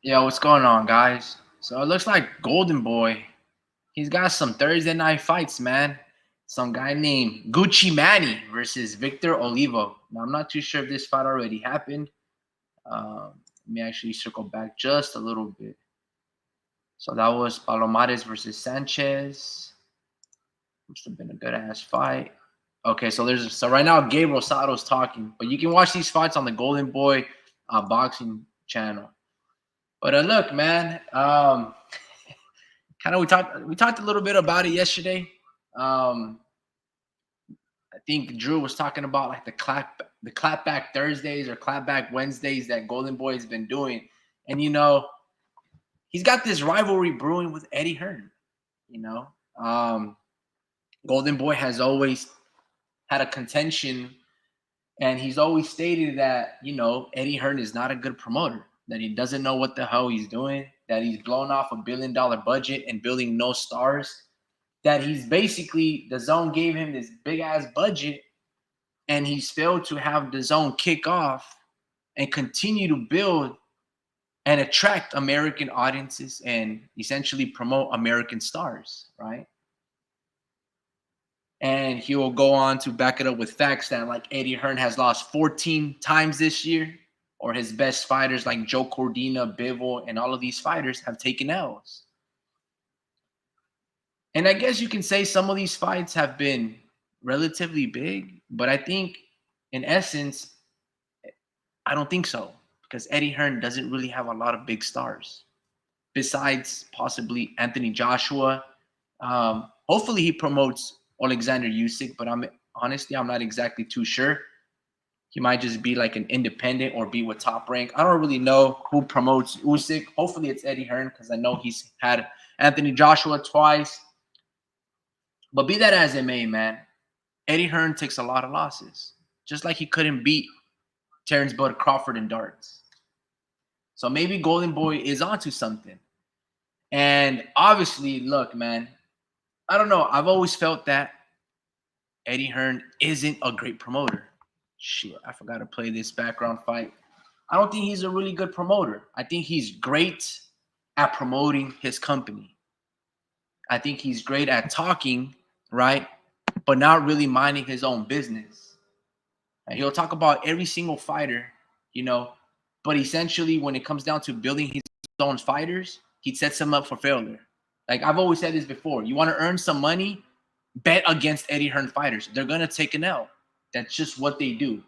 Yo, what's going on, guys? So it looks like Golden Boy. He's got some Thursday night fights, man. Some guy named Gucci Manny versus Victor Olivo. Now, I'm not too sure if this fight already happened. Let me actually circle back just a little bit. So that was Palomares versus Sanchez. Must have been a good ass fight. Okay, so right now Gabe Rosado's talking, but you can watch these fights on the Golden Boy boxing channel. But look, man, kind of we talked a little bit about it yesterday. Um, I think Drew was talking about like the clapback Thursdays or clapback Wednesdays that Golden Boy has been doing, and he's got this rivalry brewing with Eddie Hearn. You know, um, Golden Boy has always had a contention, and he's always stated that Eddie Hearn is not a good promoter, that he doesn't know what the hell he's doing, that he's blown off $1 billion budget and building no stars, that he's basically the zone gave him this big ass budget and he's failed to have the zone kick off and continue to build and attract American audiences and essentially promote American stars, right? And he will go on to back it up with facts that like Eddie Hearn has lost 14 times this year, or his best fighters like Joe Cordina, Bivol, and all of these fighters have taken L's. And I guess you can say some of these fights have been relatively big, but I think in essence, I don't think so because Eddie Hearn doesn't really have a lot of big stars besides possibly Anthony Joshua. Hopefully he promotes Alexander Usyk, but I'm not exactly too sure. He might just be like an independent or be with Top Rank. I don't really know who promotes Usyk. Hopefully it's Eddie Hearn because I know he's had Anthony Joshua twice. But be that as it may, man, Eddie Hearn takes a lot of losses. Just like he couldn't beat Terrence Bud Crawford in darts. So maybe Golden Boy is onto something. And obviously, look, man, I don't know. I've always felt that Eddie Hearn isn't a great promoter. Shit, I forgot to play this background fight. I don't think he's a really good promoter. I think he's great at promoting his company. I think he's great at talking, right? But not really minding his own business. And he'll talk about every single fighter, but essentially when it comes down to building his own fighters, he sets them up for failure. Like I've always said this before, you want to earn some money, bet against Eddie Hearn fighters. They're going to take an L. That's just what they do.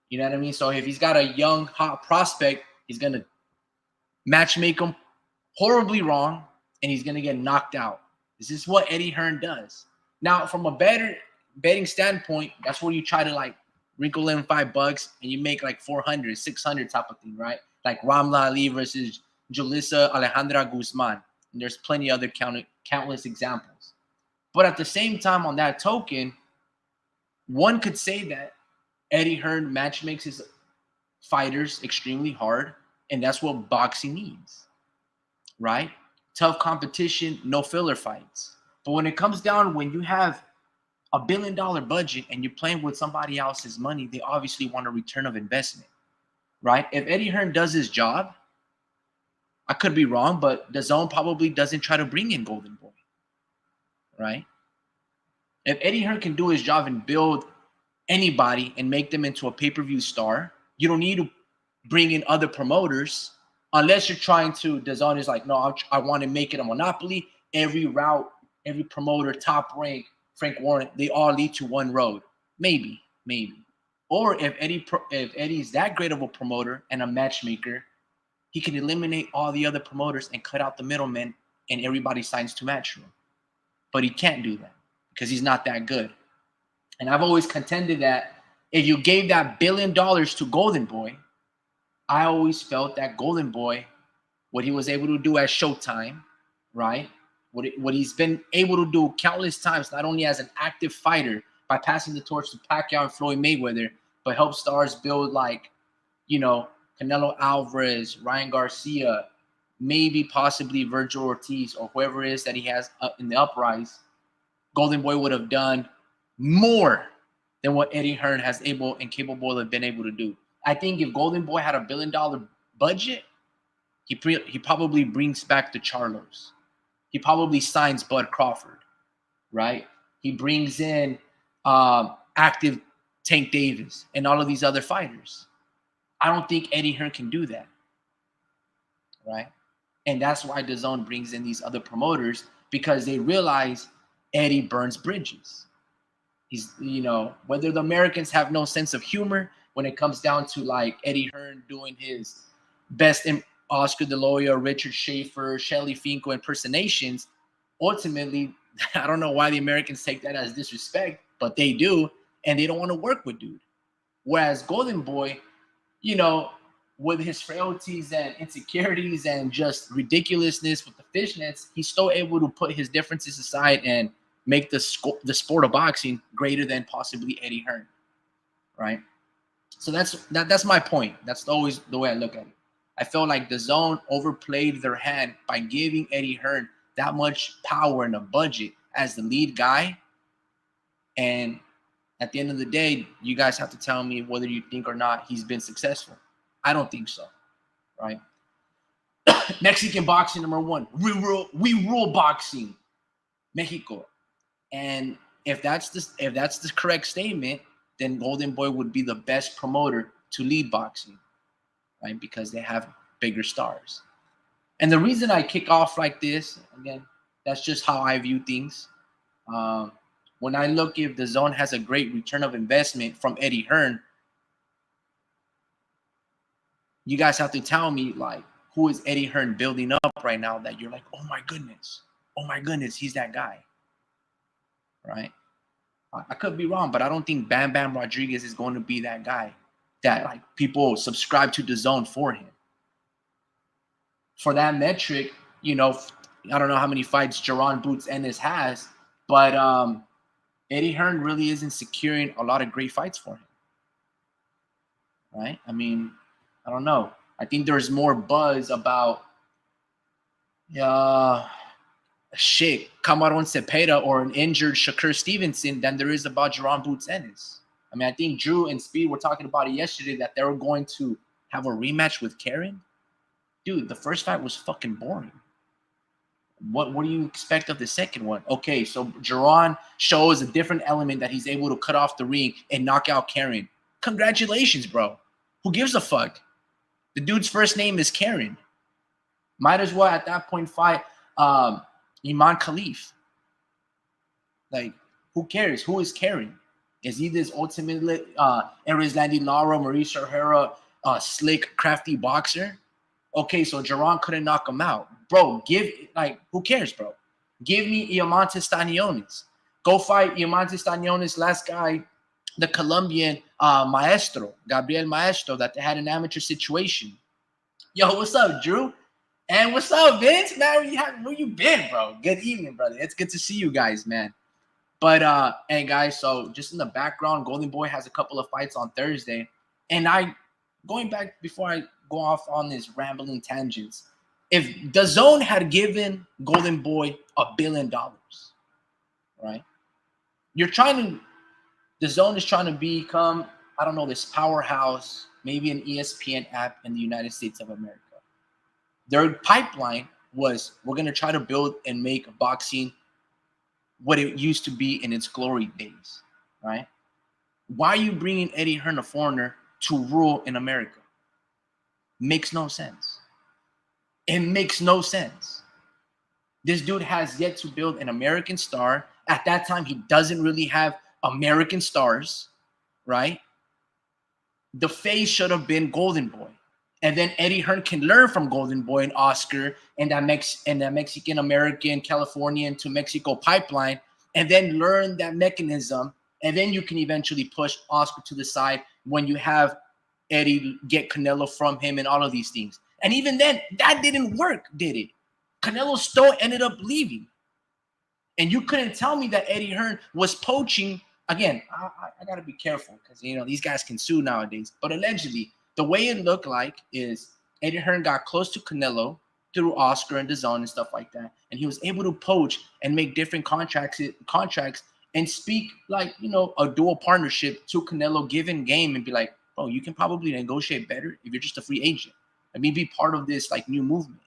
You know what I mean? So if he's got a young, hot prospect, he's going to match make him horribly wrong, and he's going to get knocked out. This is what Eddie Hearn does. Now, from a betting standpoint, that's where you try to like wrinkle in $5 and you make like 400, 600 type of thing, right? Like Ramla Ali versus Julissa Alejandra Guzman. And there's plenty other countless examples. But at the same time, on that token, one could say that Eddie Hearn matchmakes his fighters extremely hard, and that's what boxing needs, right? Tough competition, no filler fights. But when it comes down, when you have $1 billion budget and you're playing with somebody else's money, they obviously want a return of investment, right? If Eddie Hearn does his job, I could be wrong, but the zone probably doesn't try to bring in Golden Boy, right? If Eddie Hearn can do his job and build anybody and make them into a pay-per-view star, you don't need to bring in other promoters unless you're trying to. The zone is like, no, I want to make it a monopoly. Every route, every promoter, Top Rank, Frank Warren, they all lead to one road. Maybe. Or if Eddie's that great of a promoter and a matchmaker, he can eliminate all the other promoters and cut out the middlemen, and everybody signs to Matchroom. But he can't do that because he's not that good. And I've always contended that if you gave that $1 billion to Golden Boy, I always felt that Golden Boy, what he was able to do at Showtime, right? What he's been able to do countless times, not only as an active fighter by passing the torch to Pacquiao and Floyd Mayweather, but help stars build like, Canelo Alvarez, Ryan Garcia, maybe possibly Virgil Ortiz or whoever it is that he has in the uprise. Golden Boy would have done more than what Eddie Hearn has able and capable of been able to do. I think if Golden Boy had $1 billion budget, He probably brings back the Charlos. He probably signs Bud Crawford, right? He brings in active Tank Davis and all of these other fighters. I don't think Eddie Hearn can do that, right? And that's why DAZN brings in these other promoters, because they realize Eddie burns bridges. He's, whether the Americans have no sense of humor when it comes down to like Eddie Hearn doing his best in Oscar De La Hoya, Richard Schaefer, Shelly Finko impersonations, ultimately, I don't know why the Americans take that as disrespect, but they do, and they don't want to work with dude. Whereas Golden Boy, with his frailties and insecurities and just ridiculousness with the fishnets, he's still able to put his differences aside and make the sport of boxing greater than possibly Eddie Hearn, right? So that's my point. That's always the way I look at it. I feel like DAZN overplayed their hand by giving Eddie Hearn that much power and a budget as the lead guy. And at the end of the day, you guys have to tell me whether you think or not he's been successful. I don't think so, right? Mexican boxing, number one. We rule boxing, Mexico. And if that's the correct statement, then Golden Boy would be the best promoter to lead boxing, right? Because they have bigger stars. And the reason I kick off like this, again, that's just how I view things. When I look if DAZN has a great return of investment from Eddie Hearn, you guys have to tell me, like, who is Eddie Hearn building up right now that you're like, oh my goodness, he's that guy, right? I could be wrong, but I don't think Bam Bam Rodriguez is going to be that guy that like people subscribe to DAZN for him. For that metric, I don't know how many fights Jaron Boots Ennis has, but Eddie Hearn really isn't securing a lot of great fights for him, right? I mean, I don't know. I think there's more buzz about Cameron Cepeda or an injured Shakur Stevenson than there is about Jaron Boots Ennis. I mean, I think Drew and Speed were talking about it yesterday that they were going to have a rematch with Karen. Dude, the first fight was fucking boring. What do you expect of the second one? Okay, so Jaron shows a different element that he's able to cut off the ring and knock out Karen. Congratulations, bro. Who gives a fuck? The dude's first name is Karen. Might as well at that point fight Iman Khalif. Like, who cares? Who is Karen? Is he this ultimately Erislandy Lara, Mauricio Herrera, slick, crafty boxer? Okay, so Jaron couldn't knock him out. Bro, who cares, bro? Give me Iamonte Staniones. Go fight Iamonte Staniones, last guy, the Colombian Maestro, Gabriel Maestro, that they had an amateur situation. Yo, what's up, Drew? And what's up, Vince? Man, where you been, bro? Good evening, brother. It's good to see you guys, man. But, hey, guys, so just in the background, Golden Boy has a couple of fights on Thursday. And going back before I go off on these rambling tangents, if DAZN had given Golden Boy $1 billion, right? DAZN is trying to become, I don't know, this powerhouse, maybe an ESPN app in the United States of America. Their pipeline was, we're going to try to build and make boxing what it used to be in its glory days, right? Why are you bringing Eddie Hearn, a foreigner, to rule in America? Makes no sense. It makes no sense. This dude has yet to build an American star. At that time, he doesn't really have American stars, right? The face should have been Golden Boy. And then Eddie Hearn can learn from Golden Boy and Oscar and that Mexican-American, Californian to Mexico pipeline, and then learn that mechanism. And then you can eventually push Oscar to the side when you have Eddie get Canelo from him and all of these things. And even then, that didn't work, did it? Canelo still ended up leaving. And you couldn't tell me that Eddie Hearn was poaching. Again, I got to be careful because, these guys can sue nowadays. But allegedly, the way it looked like is Eddie Hearn got close to Canelo through Oscar and DAZN and stuff like that. And he was able to poach and make different contracts and speak like, a dual partnership to Canelo, give him game and be like, bro, you can probably negotiate better if you're just a free agent. Let me be part of this like new movement.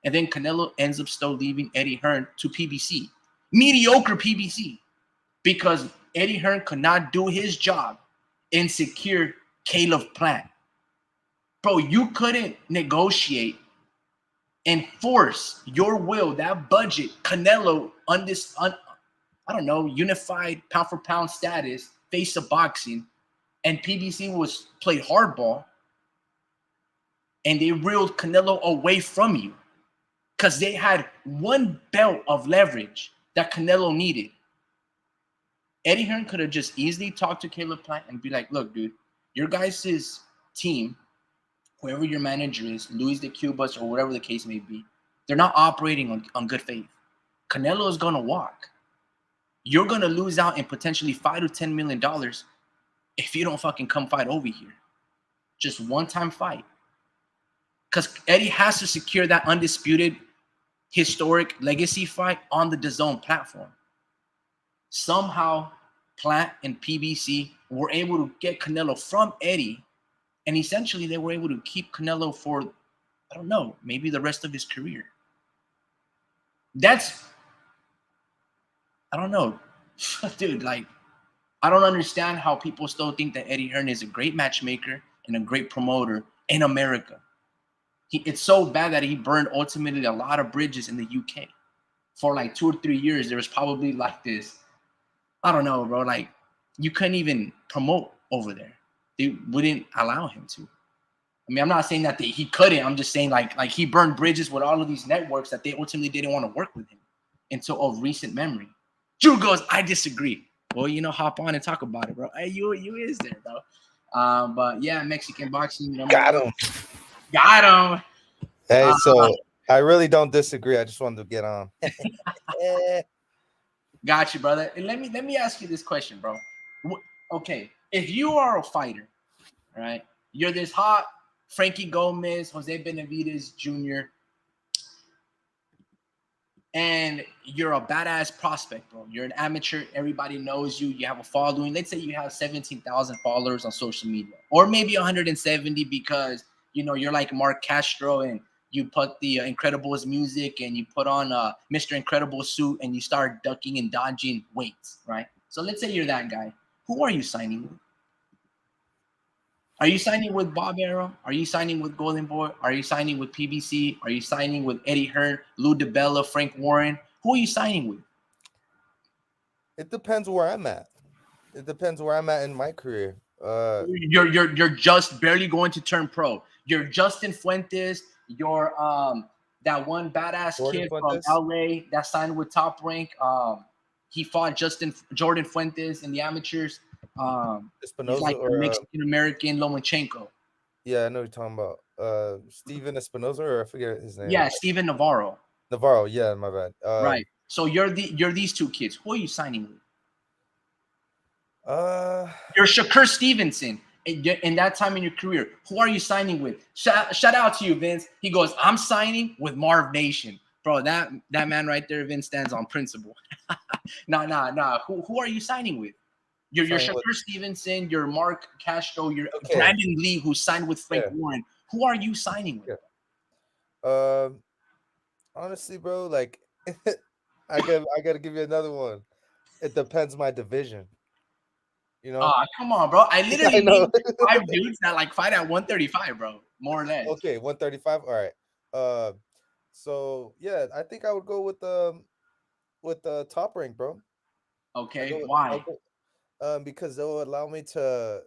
And then Canelo ends up still leaving Eddie Hearn to PBC, mediocre PBC, because Eddie Hearn could not do his job and secure Caleb Plant. Bro, you couldn't negotiate and force your will, that budget, Canelo on this, I don't know, unified pound for pound status, face of boxing, and PBC was played hardball, and they reeled Canelo away from you because they had one belt of leverage that Canelo needed. Eddie Hearn could have just easily talked to Caleb Plant and be like, look, dude, your guys' team, whoever your manager is, Luis de Cubas or whatever the case may be, they're not operating on good faith. Canelo is going to walk. You're going to lose out in potentially $5 to $10 million if you don't fucking come fight over here. Just one-time fight. Because Eddie has to secure that undisputed, historic legacy fight on the DAZN platform. Somehow, Plant and PBC were able to get Canelo from Eddie, and essentially they were able to keep Canelo for, I don't know, maybe the rest of his career. That's, I don't know. Dude, like, I don't understand how people still think that Eddie Hearn is a great matchmaker and a great promoter in America. It's so bad that he burned ultimately a lot of bridges in the UK. For like 2 or 3 years, there was probably like this, I don't know, bro, like you couldn't even promote over there. They wouldn't allow him to. I mean, I'm not saying that he couldn't. I'm just saying like he burned bridges with all of these networks that they ultimately didn't want to work with him until of recent memory. Drew goes, I disagree. Well, hop on and talk about it, bro. Hey, you is there, bro. But yeah, Mexican boxing. Got him. Got him. Hey, so I really don't disagree. I just wanted to get on. Got you, brother. And let me ask you this question, bro. Okay, if you are a fighter, right? You're this hot Frankie Gomez, Jose Benavidez Jr., and you're a badass prospect, bro. You're an amateur. Everybody knows you. You have a following. Let's say you have 17,000 followers on social media, or maybe 170 because you're like Mark Castro and you put the Incredibles music and you put on a Mr. Incredible suit and you start ducking and dodging weights, right? So let's say you're that guy. Who are you signing with? Are you signing with Bob Arum? Are you signing with Golden Boy? Are you signing with PBC? Are you signing with Eddie Hearn, Lou DiBella, Frank Warren? Who are you signing with? It depends where I'm at. It depends where I'm at in my career. You're just barely going to turn pro. You're Justin Fuentes. You're that one badass Jordan kid Fuentes? from LA that signed with Top Rank. He fought Jordan Fuentes in the amateurs. He's like or a Mexican American Lomachenko. Yeah, I know what you're talking about. Steven Espinoza, or I forget his name. Yeah, Steven Navarro. Navarro, yeah, my bad. Right. So you're these two kids. Who are you signing with? You're Shakur Stevenson. In that time in your career, who are you signing with? Shout out to you, Vince. He goes, I'm signing with Marv Nation. Bro, that man right there, Vince, stands on principle. Nah. Who are you signing with? You're Shakur Stevenson, you're Mark Castro, you're Brandon Lee, who signed with Frank Warren. Who are you signing with? Yeah. Honestly, bro, like I gotta give you another one. It depends my division. Come on, bro. I literally named 5 dudes that like fight at 135, bro. More or less. Okay, 135. All right. So yeah, I think I would go with the Top Rank, bro. Okay, why? Because they'll allow me to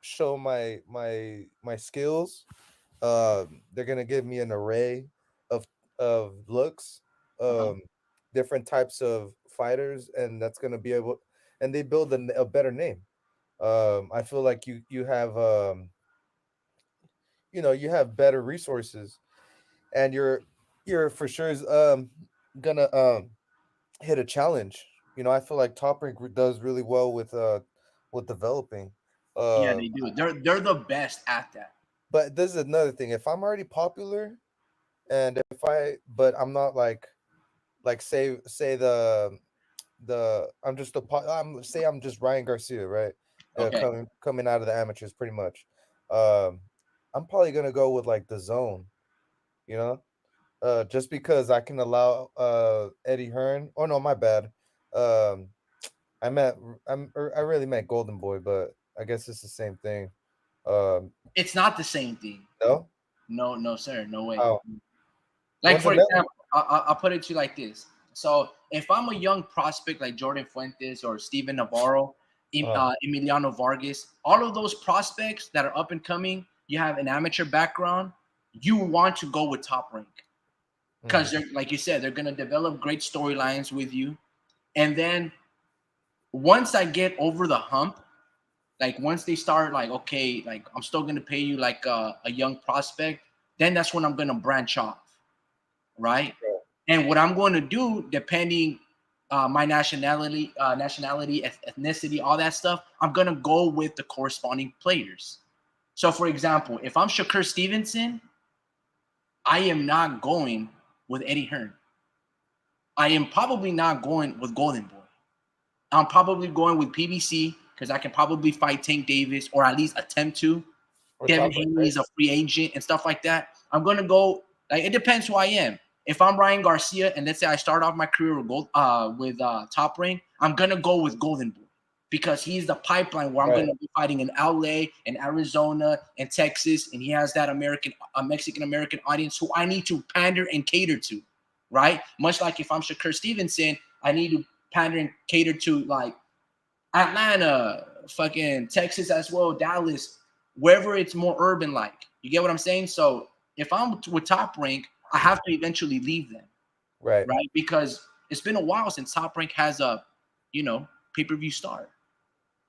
show my skills. They're gonna give me an array of looks, different types of fighters, and that's gonna be able, and they build a better name. I feel like you have you have better resources, and you're for sure is gonna hit a challenge. I feel like Top Rank does really well with developing. Yeah, they do. They're the best at that. But this is another thing. If I'm already popular, and but I'm not like say I'm just I'm just Ryan Garcia, right? Okay. Coming out of the amateurs, pretty much. I'm probably gonna go with like the zone, you know, just because I can allow Eddie Hearn. Oh no, my bad. Um, I meant I really meant Golden Boy, but I guess it's the same thing. Um, It's not the same thing. no, No, no, sir, no way. oh, Like one's a for net. example, I'll put it to you like this. So if I'm a young prospect like Jordan Fuentes or Steven Navarro, Emiliano Vargas, all of those prospects that are up and coming, you have an amateur background, you want to go with Top Rank because Mm, they're like you said, they're gonna develop great storylines with you, and then once I get over the hump, like once they start like okay, like I'm still gonna pay you like a young prospect, then that's when I'm gonna branch off, right? And what I'm going to do, depending my nationality, ethnicity, all that stuff, I'm going to go with the corresponding players. So, for example, if I'm Shakur Stevenson, I am not going with Eddie Hearn. I am probably not going with Golden Boy. I'm probably going with PBC because I can probably fight Tank Davis or at least attempt to. or Devin top rank, Haney right? is a free agent and stuff like that. I'm gonna go like it depends who I am. If I'm Ryan Garcia and let's say I start off my career with Top Rank, I'm gonna go with Golden Boy because he's the pipeline where I'm Right, gonna be fighting in LA and Arizona and Texas, and he has that Mexican American audience who I need to pander and cater to, right? Much like if I'm Shakur Stevenson, I need to pander and cater to like Atlanta, fucking Texas as well, Dallas, wherever it's more urban like. You get what I'm saying? So if I'm with Top Rank, I have to eventually leave them, right, right? Because it's been a while since Top Rank has a, pay-per-view star.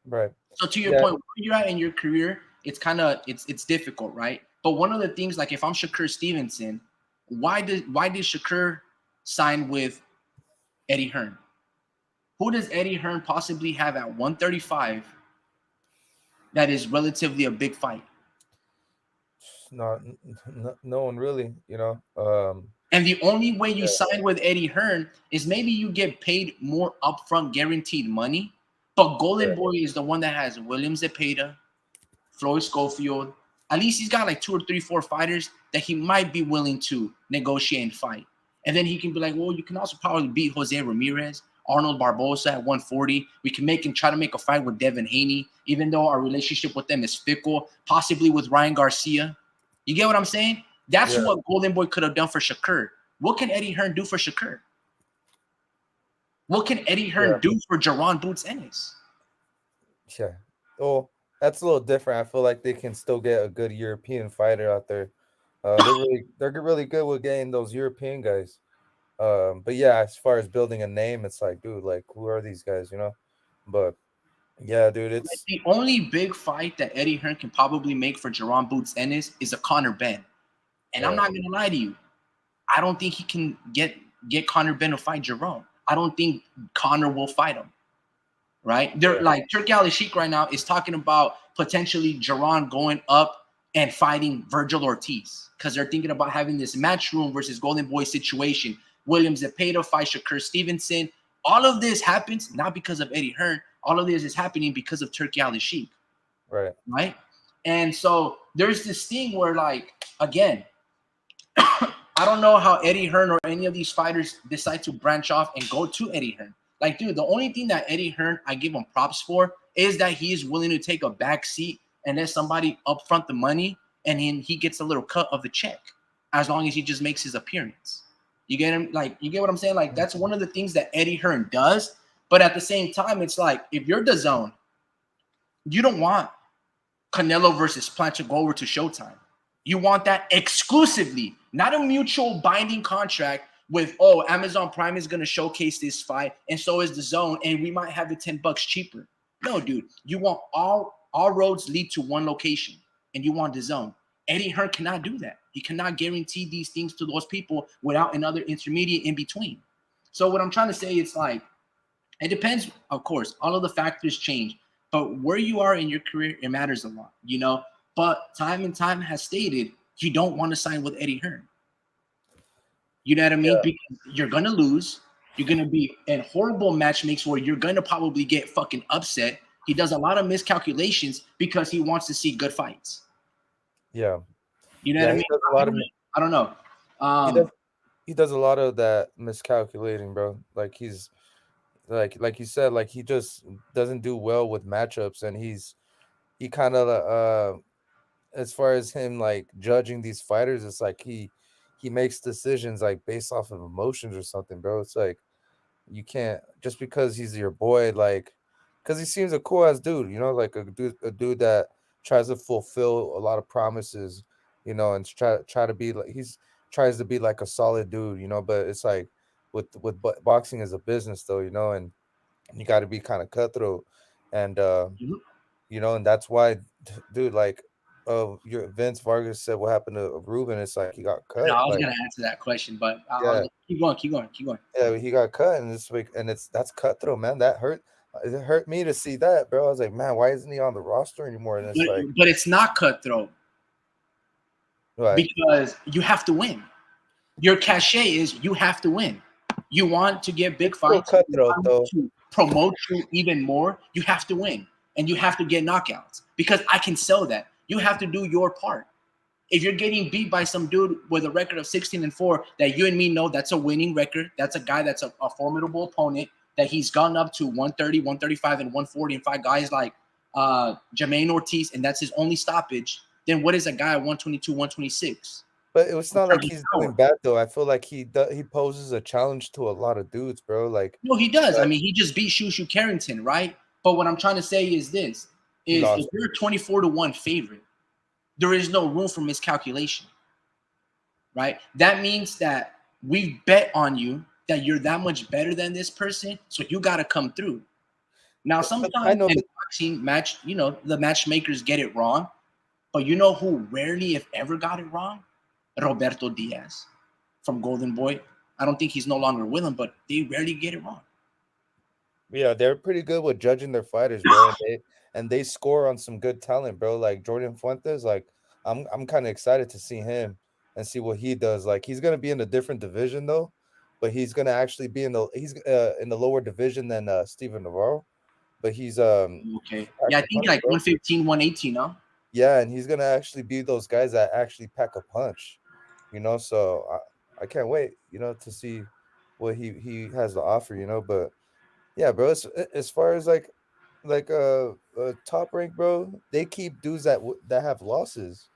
right. So to your Yeah, point, where you're at in your career, it's kind of it's difficult, right? But one of the things, like if I'm Shakur Stevenson, why did Shakur sign with Eddie Hearn? Who does Eddie Hearn possibly have at 135 that is relatively a big fight? not no one really, And the only way you yeah, sign with Eddie Hearn is maybe you get paid more upfront guaranteed money. But Golden right, Boy is the one that has William Zepeda, Floyd Schofield. At least he's got like 2 or 3, 4 fighters that he might be willing to negotiate and fight. And then he can be like, well, you can also probably beat Jose Ramirez, Arnold Barbosa at 140. We can try to make a fight with Devin Haney, even though our relationship with them is fickle, possibly with Ryan Garcia. You get what I'm saying? That's yeah, what Golden Boy could have done for Shakur. What can Eddie Hearn do for Shakur? What can Eddie yeah, Hearn do for Jaron Boots Ennis? yeah. Oh, that's a little different. I feel like they can still get a good European fighter out there. They're really good with getting those European guys. But yeah, as far as building a name, it's like, dude, like who are these guys, But yeah, dude, Like, it's the only big fight that Eddie Hearn can probably make for Jaron Boots Ennis is a Conor Ben. And I'm right, not gonna lie to you, I don't think he can get Conor Ben to fight Jerome. I don't think Conor will fight him. Right? They're right, like Turki Ali Sheik right now is talking about potentially Jerron going up and fighting Virgil Ortiz because they're thinking about having this Matchroom versus Golden Boy situation. William Zepeda fight Shakur Stevenson. All of this happens not because of Eddie Hearn. All of this is happening because of Turki Ali Sheik, right. right? And so there's this thing where, like, again, I don't know how Eddie Hearn or any of these fighters decide to branch off and go to Eddie Hearn. Like, dude, the only thing that Eddie Hearn I give him props for is that he is willing to take a back seat and let somebody upfront the money, and then he gets a little cut of the check as long as he just makes his appearance. You get him? Like, you get what I'm saying? Like, that's one of the things that Eddie Hearn does. But at the same time, it's like if you're the zone, you don't want Canelo versus Plant to go over to Showtime. You want that exclusively, not a mutual binding contract with, oh, Amazon Prime is going to showcase this fight, and so is the zone, and we might have it $10 cheaper. No, dude, you want all roads lead to one location, and you want the zone. Eddie Hearn cannot do that. He cannot guarantee these things to those people without another intermediate in between. So what I'm trying to say, it's like, it depends, of course. All of the factors change, but where you are in your career, it matters a lot. But time and time has stated you don't want to sign with Eddie Hearn. You know what I mean? Yeah, Because you're gonna lose. You're gonna be in horrible match makes where you're gonna probably get fucking upset. He does a lot of miscalculations because he wants to see good fights. yeah. You know what I Yeah, mean? he does a lot of I don't know. he does Um, he does a lot of that miscalculating, bro. Like he's like you said, like he just doesn't do well with matchups, and he kind of as far as him like judging these fighters, it's like he makes decisions like based off of emotions or something, bro. It's like you can't just because he's your boy, like because he seems a cool ass dude, you know, like a dude that tries to fulfill a lot of promises, you know, and try to be like he's tries to be like a solid dude, you know, but it's like boxing is a business though, you know, and you got to be kind of cutthroat, and mhm. you know, and that's why, dude, like, your Vince Vargas said what happened to Ruben. It's like he got No, cut. I was Like, gonna answer that question, but yeah, I'll keep going, keep going, keep going. yeah, he got cut, and this week, and that's cutthroat, man. That hurt. It hurt me to see that, bro. I was like, man, why isn't he on the roster anymore? And it's But like, but it's not cutthroat right, because you have to win. Your cachet is you have to win. You want to get big it's still fights. You cutthroat want though. to promote you even more. You have to win, and you have to get knockouts because I can sell that. You have to do your part. If you're getting beat by some dude with a record of 16-4 that you and me know that's a winning record, that's a guy that's a formidable opponent, that he's gone up to 130, 135, and 140 and fight guys like Jermaine Ortiz, and that's his only stoppage, then what is a guy at 122, 126 But it was in not like terms of he's power? doing bad though. I feel like he poses a challenge to a lot of dudes, bro. No, he does. I Like mean, he just beat Shushu Carrington, right? But what I'm trying to say is this, he is if lost. you're a 24-1 favorite, there is no room for miscalculation. Right? That means that we bet on you that you're that much better than this person, so you got to come through. Now, But I sometimes know, in but boxing match, the matchmakers get it wrong, but you know who rarely, if ever, got it wrong? Roberto Diaz from Golden Boy. I don't think he's no longer with him, but they rarely get it wrong. yeah, they're pretty good with judging their fighters, bro, and they score on some good talent, bro. Like Jordan Fuentes, like I'm kind of excited to see him and see what he does. Like he's gonna be in a different division though, but he's gonna actually be in the lower division than Steven Navarro. But Okay. he packs Yeah, I a think punch, like bro. 115, 118, huh? Yeah, and he's gonna actually be those guys that actually pack a punch, you know. So I can't wait, you know, to see what he has to offer, you know. But yeah, bro. As far as top rank, bro, they keep dudes that have losses,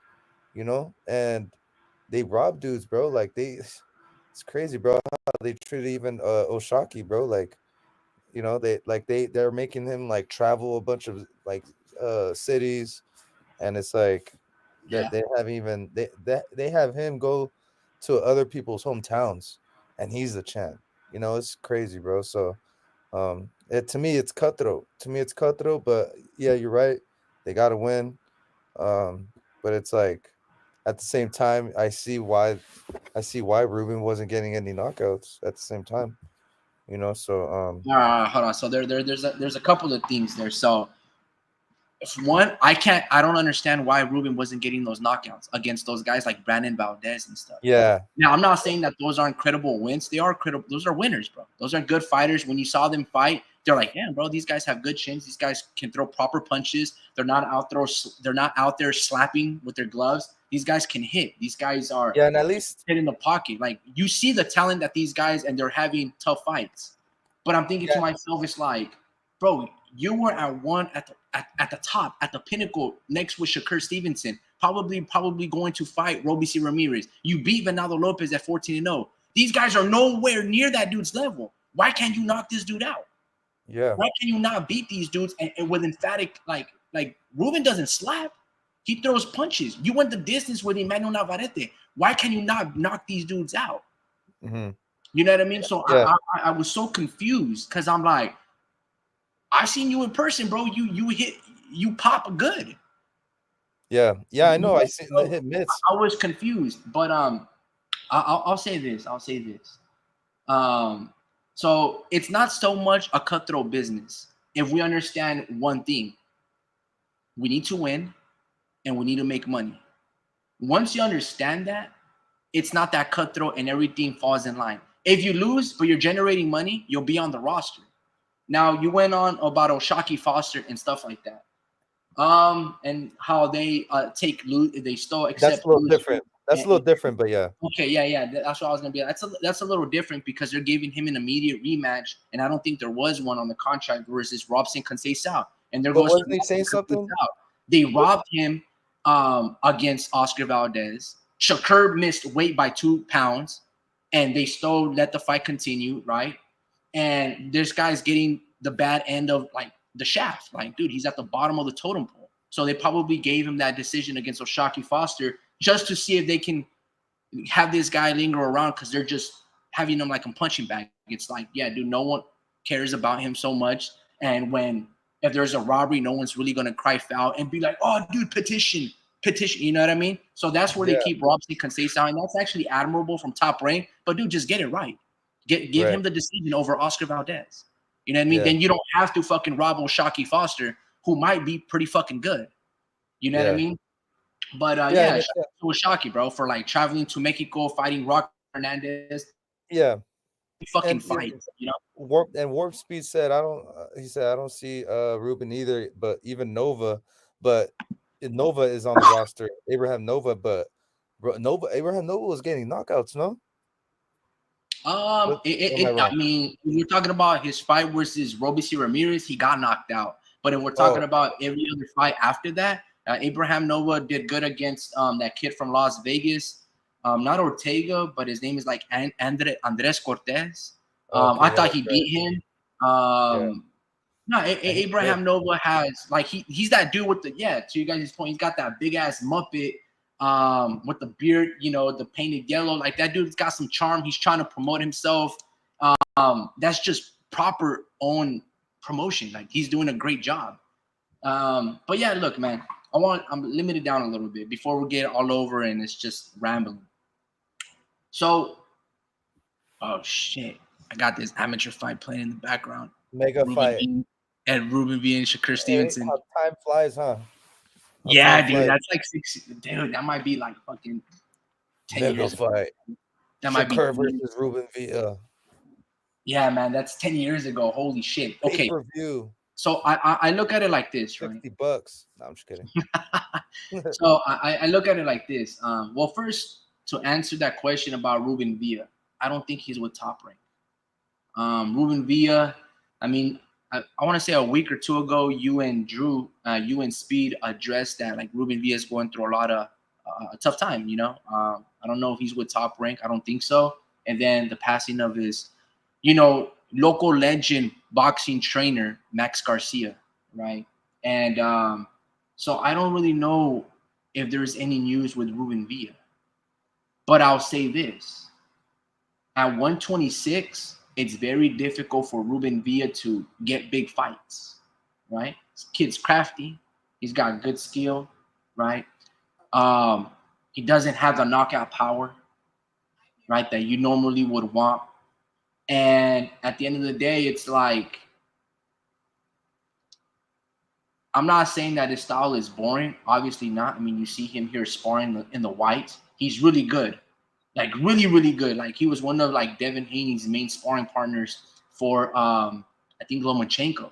you know, and they rob dudes, bro. Like it's crazy, bro. How they treat even Oshaki, bro. Like they're making him like travel a bunch of like cities, and it's like that Yeah. they have even they have him go to other people's hometowns, and he's the champ. You know, it's crazy, bro. So to me, it's cutthroat. To me, it's cutthroat. But yeah, you're right. They got to win. Um, but it's like at the same time, I see why Ruben wasn't getting any knockouts at the same time. You know, so Hold on. So there's a couple of things there. So one, I don't understand why Ruben wasn't getting those knockouts against those guys like Brandon Valdez and stuff. yeah, Now, I'm not saying that those aren't credible wins. They are credible. Those are winners, bro. Those are good fighters. When you saw them fight, they're like, damn, bro, these guys have good chins. These guys can throw proper punches. They're not out there slapping with their gloves. These guys can hit. These guys are yeah, and at least hit in the pocket. Like you see the talent that these guys and they're having tough fights. But I'm thinking to yeah, myself, it's like, bro, you were at one at the top, at the pinnacle, next with Shakur Stevenson, probably going to fight Robeisy Ramirez. You beat Venado Lopez at 14-0. These guys are nowhere near that dude's level. Why can't you knock this dude out? yeah, Why can you not beat these dudes and with emphatic like Ruben doesn't slap? He throws punches. You went the distance with Emmanuel Navarrete. Why can you not knock these dudes out? hmm You know what I mean? So yeah, I was so confused because I'm like, I seen you in person, bro. You pop good. yeah, yeah. I know. I see the So hit miss. I was confused, but I'll say this. I'll say this. Um, so it's not so much a cutthroat business if we understand one thing: we need to win and we need to make money. Once you understand that, it's not that cutthroat and everything falls in line. If you lose but you're generating money, you'll be on the roster. Now you went on about Oshaki Foster and stuff like that. And how they they still That's accept a little losing. different. That's a little different, but yeah. Okay, yeah. That's what I was gonna be. That's a little different because they're giving him an immediate rematch, and I don't think there was one on the contract versus Robson Conceição. And there But goes to wasn't he Robson saying something? Conceição. They robbed him against Oscar Valdez. Shakur missed weight by 2 pounds, and they still let the fight continue, right? And this guy's getting the bad end of like the shaft. Like, dude, he's at the bottom of the totem pole. So they probably gave him that decision against Oshaki Foster just to see if they can have this guy linger around because they're just having him like a punching bag. It's like, yeah, dude, no one cares about him so much. And if there's a robbery, no one's really gonna cry foul and be like, oh, dude, petition. You know what I mean? So that's where they Yeah, keep Robson Conceição, and that's actually admirable from Top Rank. But dude, just get it right. Give right. him the decision over Oscar Valdez. You know what I mean? Yeah, Then you don't have to fucking rob Oshaki Foster, who might be pretty fucking good. You know what I yeah, mean? But yeah, yeah, and shout it's, out to Oshaki, bro, for like traveling to Mexico, fighting Rock Hernandez. yeah, Fucking and you know, fight, you know? Warp Speed said I don't. He said I don't see Ruben either, but even Nova, but Nova is on the roster. Abraham Nova, but Abraham Nova was getting knockouts. No, what or am I I wrong? mean, if we're talking about his fight versus Robeisy Ramirez, he got knocked out. But if we're talking Oh, about every other fight after that, Abraham Nova did good against that kid from Las Vegas. Not Ortega, but his name is like Andres Cortez. I okay, yeah, thought that's he right. beat him. Yeah, No, and he's good. Abraham Nova has like he's that dude with the to you guys' point, he's got that big ass Muppet with the beard, you know, the painted yellow. Like that dude's got some charm. He's trying to promote himself. That's just proper own promotion. Like he's doing a great job. But yeah, look, man, I'm limited down a little bit before we get all over and it's just rambling. So, oh shit, I got this amateur fight playing in the background. Mega Ruben fight. V and Ruben V and Shakur Hey, Stevenson. how time flies, huh? How time Yeah, dude, flies. that's like 6. Dude, that might be like fucking 10 Mega years ago. fight. That might be Shakur 10 years. versus Ruben Villa. Yeah, man, that's 10 years ago. Holy shit. Pay Okay, per view. so I look at it like this, right? $60. No, I'm just kidding. So I look at it like this. Well, first to answer that question about Ruben Villa, I don't think he's with Top Rank. Ruben Villa, I mean, I want to say a week or two ago, you and Drew, you and Speed addressed that like Ruben Villa is going through a lot of a tough time. You know, I don't know if he's with Top Rank. I don't think so. And then the passing of his, you know, local legend boxing trainer Max Garcia, right? And so I don't really know if there's any news with Ruben Villa, but I'll say this: at 126, it's very difficult for Ruben Villa to get big fights, right? This kid's crafty. He's got good skill, right? He doesn't have the knockout power, right, that you normally would want. And at the end of the day, it's like, I'm not saying that his style is boring. Obviously not. I mean, you see him here sparring in the whites. He's really good, like really, really good. Like he was one of like Devin Haney's main sparring partners for I think Lomachenko.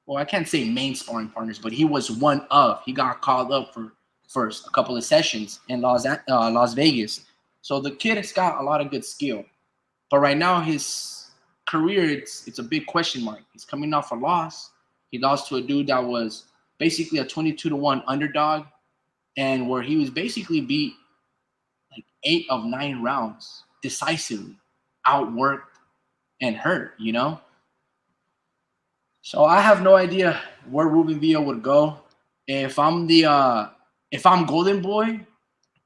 Well, I can't say main sparring partners, but he was one of. He got called up for first a couple of sessions in Las Vegas. So the kid has got a lot of good skill, but right now his career it's a big question mark. He's coming off a loss. He lost to a dude that was basically a 22-1 underdog, and where he was basically beat like 8 of 9 rounds decisively, outworked and hurt, you know? So I have no idea where Ruben Villa would go. If I'm if I'm Golden Boy,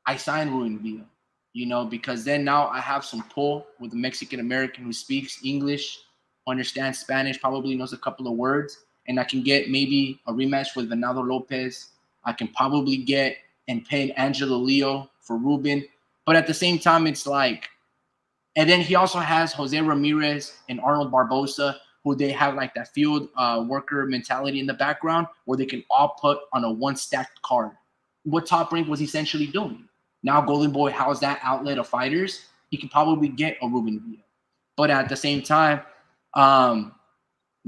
I sign Ruben Villa, you know, because then now I have some pull with a Mexican American who speaks English, understands Spanish, probably knows a couple of words, and I can get maybe a rematch with Venado Lopez. I can probably get and pay Angelo Leo for Ruben. But at the same time, it's like, and then he also has Jose Ramirez and Arnold Barbosa, who they have like that field worker mentality in the background where they can all put on a one stacked card. What Top Rank was essentially doing. Now Golden Boy has that outlet of fighters. He can probably get a Ruben Villa. But at the same time,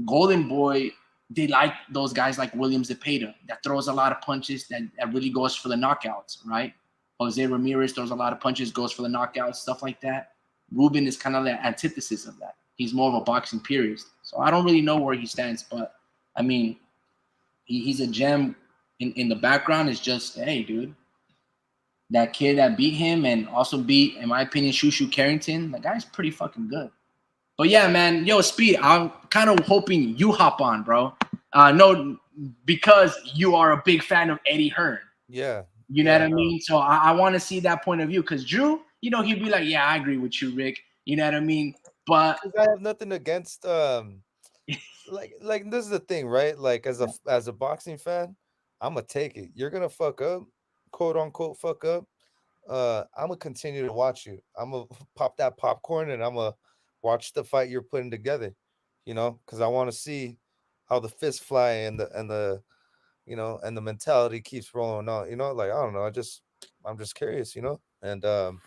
Golden Boy they like those guys like William Zepeda that throws a lot of punches that really goes for the knockouts, right? Jose Ramirez throws a lot of punches, goes for the knockouts, stuff like that. Ruben is kind of the antithesis of that. He's more of a boxing purist. So I don't really know where he stands, but I mean, he's a gem in the background. Is just, hey, dude, that kid that beat him and also beat, in my opinion, Shushu Carrington, the guy's pretty fucking good. But yeah, man, yo, Speed, I'm kind of hoping you hop on, bro. No, because you are a big fan of Eddie Hearn. Yeah. You know Yeah. what I No. mean? So I want to see that point of view. Because Drew, he'd be like, yeah, I agree with you, Rick. You know what I mean? But Because I have nothing against like this is the thing, right? Like as a boxing fan, I'm gonna take it. You're gonna fuck up, quote unquote fuck up. I'm gonna continue to watch you. I'm gonna pop that popcorn and I'm gonna watch the fight you're putting together. Because I want to see how the fists fly and the and the mentality keeps rolling on. Like I don't know. I'm just curious. And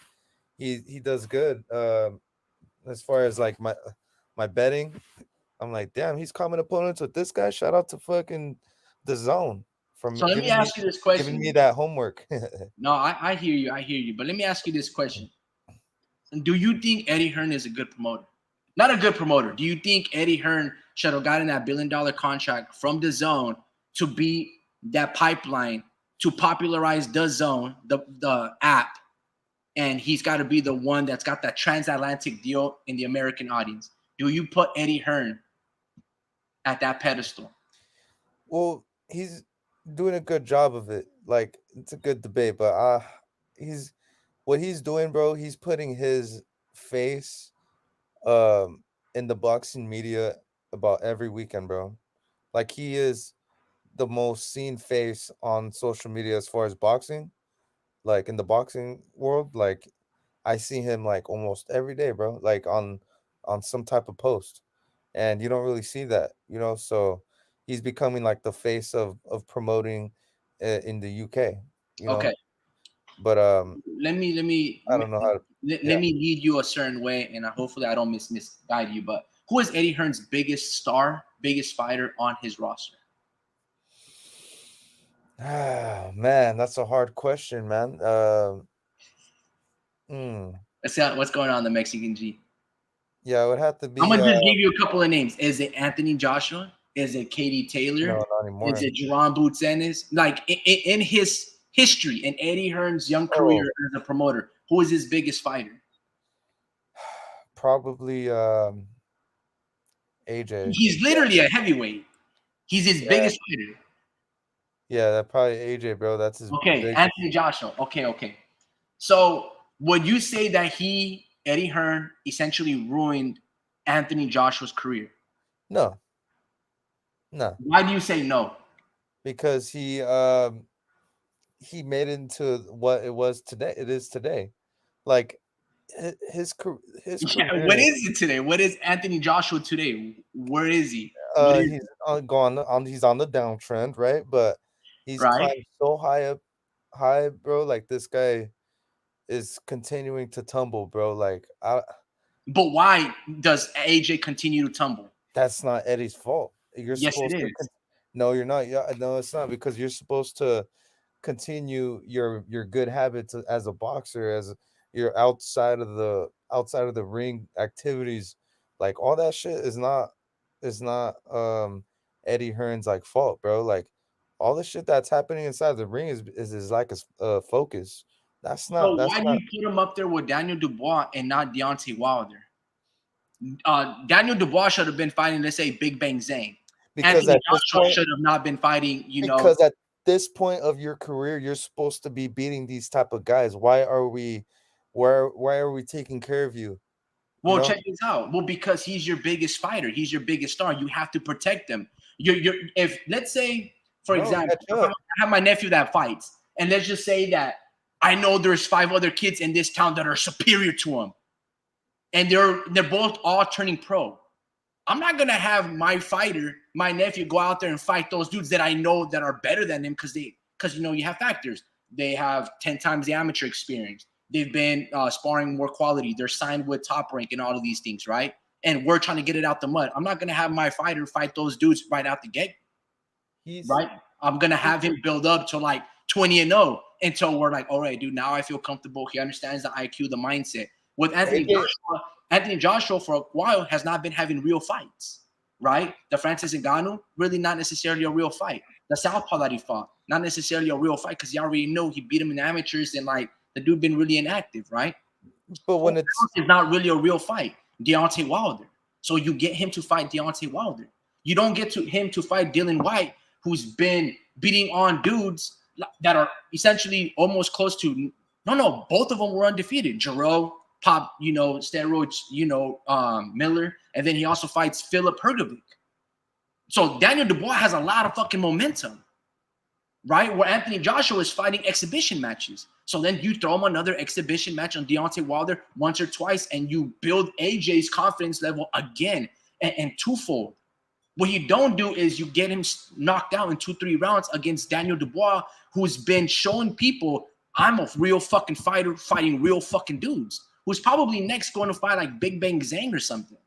he does good. As far as like my betting, I'm like, damn, he's common opponents with this guy. Shout out to fucking the zone from so let me ask you this giving me question. that homework. No, I hear you. I hear you. But let me ask you this question. Do you think Eddie Hearn is a good promoter? Not a good promoter. Do you think Eddie Hearn should have gotten that $1 billion contract from the zone to be that pipeline to popularize the zone, the app, and he's got to be the one that's got that transatlantic deal in the American audience? Do you put Eddie Hearn at that pedestal? Well, he's doing a good job of it. Like it's a good debate, but he's what he's doing, bro. He's putting his face in the boxing media about every weekend, bro. Like he is the most seen face on social media as far as boxing, like in the boxing world. Like I see him like almost every day, bro. Like on some type of post, and you don't really see that, So he's becoming like the face of promoting in the UK, you Okay, know. But let me I don't know how to. let Yeah. me lead you a certain way, and hopefully I don't misguide you. But who is Eddie Hearn's biggest star, biggest fighter on his roster? Ah, man, that's a hard question, man. Hmm. Let's see what's going on in the Mexican G. Yeah, it would have to I'm be. gonna just give you a couple of names. Is it Anthony Joshua? Is it Katie No, Taylor? not Is anymore. it Jerron Boots Ennis? Like in his history, in Eddie Hearn's young career Oh, as a promoter, who is his biggest fighter? probably AJ. He's literally a heavyweight. He's his Yeah, biggest fighter. yeah, that probably AJ, bro. That's his Okay, biggest. Anthony Joshua. Okay. So would you say that Eddie Hearn, essentially ruined Anthony Joshua's career? No, no, Why do you say no? because he made it into what it was today. It is today. Like his Yeah, what career. is it today? What is Anthony Joshua today? Where is he? What is He's he's on the downtrend, right? But he's right? climbed so high up, high, bro. Like this guy is continuing to tumble, bro. Like But why does AJ continue to tumble? that's not Eddie's fault. You're Yes, it supposed to. is. No, you're not. Yeah, no, it's not because you're supposed to continue your good habits as a boxer, as your outside of the ring activities, like all that shit is not Eddie Hearn's like fault, bro. Like all the shit that's happening inside the ring is like a focus. That's So not that's why do not you put him up there with Daniel Dubois and not Deontay Wilder? Daniel Dubois should have been fighting, let's say, Big Bang Zane. because Anthony at this Joshua point should have not been fighting, because at this point of your career you're supposed to be beating these type of guys. Why are we taking care of you? You well, know? check this out. Well, because he's your biggest fighter, he's your biggest star. You have to protect him. If let's say, for No, example, catch I up. have my nephew that fights, and let's just say that I know there's 5 other kids in this town that are superior to him, and they're both all turning pro. I'm not gonna have my fighter, my nephew, go out there and fight those dudes that I know that are better than him because you have factors. They have 10 times the amateur experience. They've been sparring more quality. They're signed with Top Rank and all of these things, right? and we're trying to get it out the mud. I'm not gonna have my fighter fight those dudes right out the gate. He's Right? I'm gonna have him build up to like 20-0 until we're like, all right, dude, now I feel comfortable. He understands the IQ, the mindset. With AJ. Anthony Joshua for a while has not been having real fights, right? The Francis Ngannou, really not necessarily a real fight. The Southpaw that he fought, not necessarily a real fight because you already know he beat him in amateurs and like the dude been really inactive, right? But when it's not really a real fight, Deontay Wilder. So you get him to fight Deontay Wilder. You don't get him to fight Dylan White, who's been beating on dudes that are essentially almost close to no, both of them were undefeated. Jarreau, Pop, steroids, Miller, and then he also fights Philip Hergovic. So Daniel Dubois has a lot of fucking momentum, right? Where Anthony Joshua is fighting exhibition matches. So then you throw him another exhibition match on Deontay Wilder once or twice, and you build AJ's confidence level again and twofold. What you don't do is you get him knocked out in 2-3 rounds against Daniel Dubois, who's been showing people I'm a real fucking fighter fighting real fucking dudes. Who's probably next going to fight like Big Bang Zhang or something.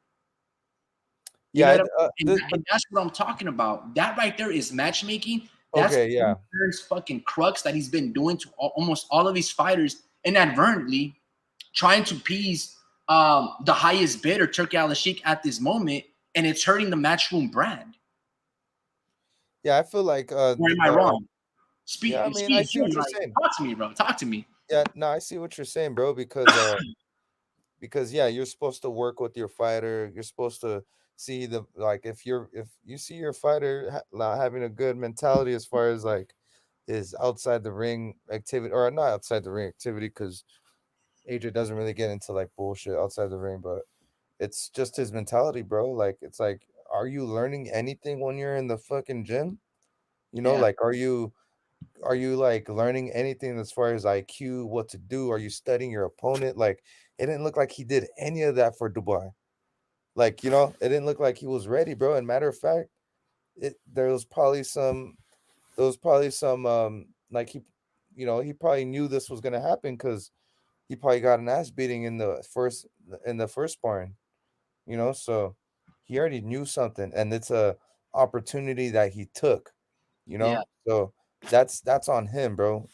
You know what I mean? And that's what I'm talking about. That right there is matchmaking. That's Hearn's fucking crux that he's been doing to almost all of his fighters, inadvertently trying to appease the highest bidder, Turki Al-Sheikh, at this moment, and it's hurting the Matchroom brand. Yeah, I feel like where am I wrong? I mean, I see what you're saying. Talk to me, bro. Talk to me. Yeah, no, I see what you're saying, bro, because yeah, you're supposed to work with your fighter. You're supposed to see if you see your fighter having a good mentality as far as like his outside the ring activity, or not outside the ring activity, because AJ doesn't really get into like bullshit outside the ring, but it's just his mentality, bro. Like, it's like, are you learning anything when you're in the fucking gym? Like, are you like learning anything as far as IQ, what to do? Are you studying your opponent? Like, it didn't look like he did any of that for Dubai. Like, it didn't look like he was ready, bro. And matter of fact, there was probably some like he probably knew this was gonna happen because he probably got an ass beating in the first sparring, so he already knew something, and it's a opportunity that he took, so that's on him, bro.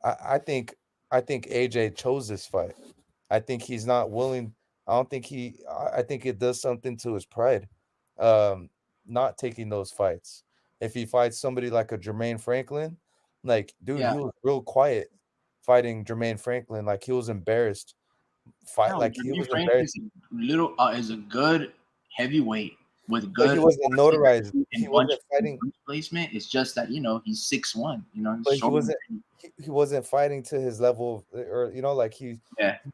I think AJ chose this fight. I think he's not willing. I don't think I think it does something to his pride, not taking those fights. If he fights somebody like a Jermaine Franklin, like, dude, he was real quiet fighting Jermaine Franklin. Like, he was embarrassed. He was embarrassed. Is a good heavyweight with But good. he wasn't notarized. He wasn't fighting placement. It's just that he's 6'1". But he wasn't fighting to his level, or like he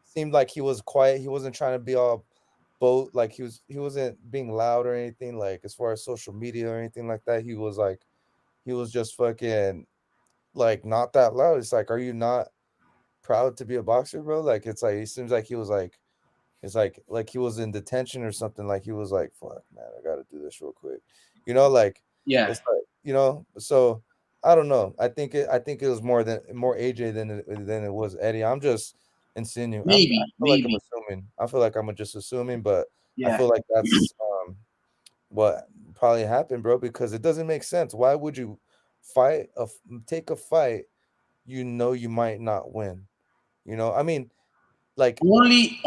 seemed like he was quiet. He wasn't trying to be all like he wasn't being loud or anything, like as far as social media or anything like that. He was just fucking like not that loud. It's like, are you not proud to be a boxer, bro? Like, it's like, he seems like he was like, it's like he was in detention or something. Like, he was like, fuck, man, I gotta do this real quick. It's like, so I don't know. I think it was more AJ than it was Eddie. I'm just insinuating. I feel like I'm just assuming, but I feel like that's what probably happened, bro, because it doesn't make sense. Why would you take a fight you might not win? I mean, like, only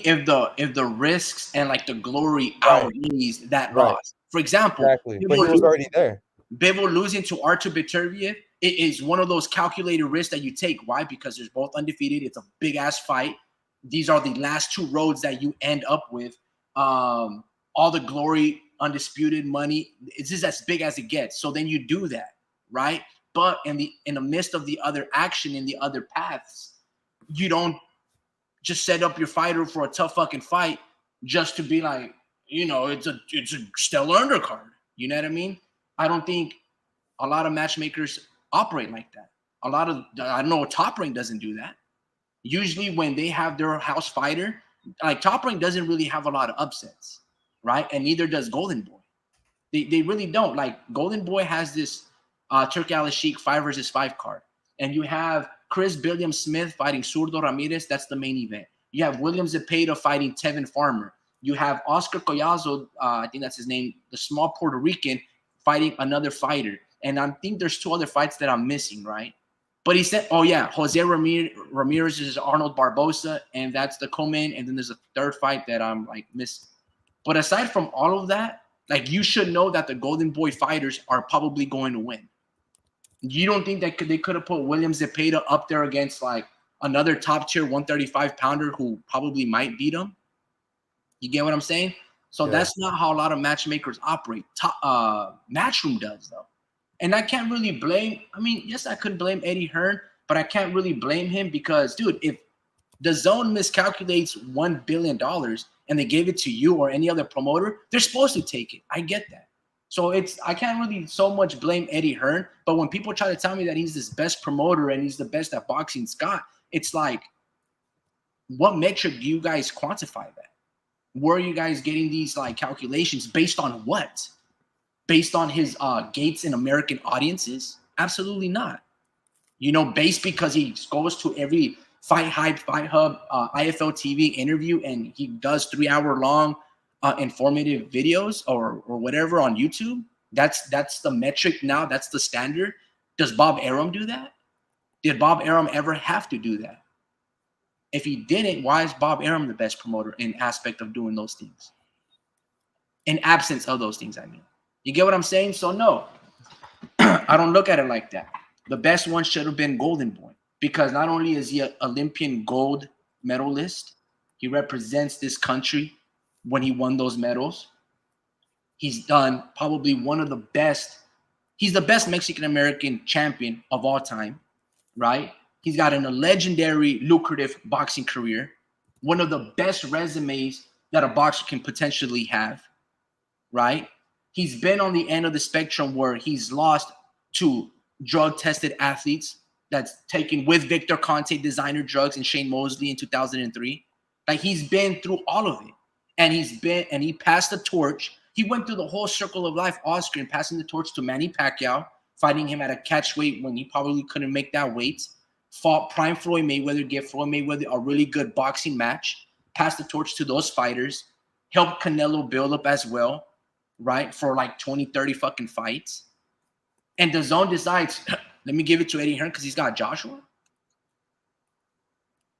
if the risks and like the glory outweighs that loss. For example, exactly. But he was already there. Bivol losing to Artur Beterbiev, it is one of those calculated risks that you take. Why? Because they're both undefeated. It's a big ass fight. These are the last two roads that you end up with. All the glory, undisputed money. It's just as big as it gets. So then you do that, right? But in the midst of the other action, in the other paths, you don't just set up your fighter for a tough fucking fight just to be like, it's a stellar undercard. You know what I mean? I don't think a lot of matchmakers operate like that. I know Top Rank doesn't do that. Usually when they have their house fighter, like Top Rank doesn't really have a lot of upsets, right? And neither does Golden Boy. They really don't. Like, Golden Boy has this Turki Al-Sheikh 5 versus 5 card. And you have Chris William Smith fighting Zurdo Ramirez. That's the main event. You have William Zepeda fighting Tevin Farmer. You have Oscar Collazo, I think that's his name, the small Puerto Rican, fighting another fighter. And I think there's two other fights that I'm missing, right? But he said, oh yeah, Jose Ramirez is Arnold Barbosa, and that's the co-main. And then there's a third fight that I'm like missing. But aside from all of that, like you should know that the Golden Boy fighters are probably going to win. You don't think that they could have put William Zepeda up there against like another top tier 135 pounder who probably might beat him? You get what I'm saying? So Yeah. that's not how a lot of matchmakers operate. Matchroom does though, and I can't really blame. I mean, yes, I could blame Eddie Hearn, but I can't really blame him because, dude, if the zone miscalculates $1 billion and they gave it to you or any other promoter, they're supposed to take it. I get that. So I can't really so much blame Eddie Hearn, but when people try to tell me that he's this best promoter and he's the best at boxing, Scott, it's like, what metric do you guys quantify that? Where are you guys getting these like calculations based on what? Based on his gates in American audiences? Absolutely not. Based because he goes to every Fight Hype, Fight Hub, IFL TV interview, and he does 3 hour long informative videos or whatever on YouTube. That's the metric now. That's the standard. Does Bob Arum do that? Did Bob Arum ever have to do that? If he didn't, why is Bob Arum the best promoter in aspect of doing those things? In absence of those things, I mean. You get what I'm saying? So no, I don't look at it like that. The best one should have been Golden Boy because not only is he an Olympian gold medalist, he represents this country when he won those medals. He's done probably one of the best. He's the best Mexican American champion of all time, right? He's got a legendary, lucrative boxing career, one of the best resumes that a boxer can potentially have, right? He's been on the end of the spectrum where he's lost to drug-tested athletes that's taken with Victor Conte designer drugs and Shane Mosley in 2003. Like he's been through all of it. And he passed the torch. He went through the whole circle of life, Oscar, and passing the torch to Manny Pacquiao, fighting him at a catch weight when he probably couldn't make that weight. Fought prime Floyd Mayweather, gave Floyd Mayweather a really good boxing match, passed the torch to those fighters, helped Canelo build up as well, right, for like 20, 30 fucking fights. And the zone decides, let me give it to Eddie Hearn because he's got Joshua.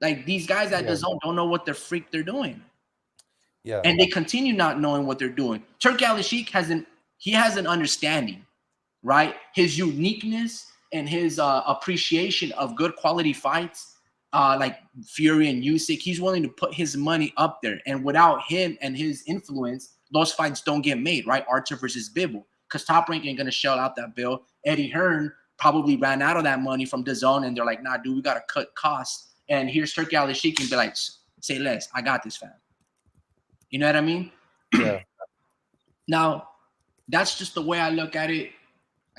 Like these guys at the zone don't know what the freak they're doing. Yeah. And they continue not knowing what they're doing. Turki Al-Sheikh has an understanding, right? His uniqueness and his appreciation of good quality fights, like Fury and Usyk, he's willing to put his money up there. And without him and his influence, those fights don't get made, right? Archer versus Bivol, because Top Rank ain't gonna shell out that bill. Eddie Hearn probably ran out of that money from DAZN, and they're like, nah, dude, we gotta cut costs. And here's Turki Al-Sheikh and be like, say less, I got this, fam. You know what I mean? Yeah. Now, that's just the way I look at it.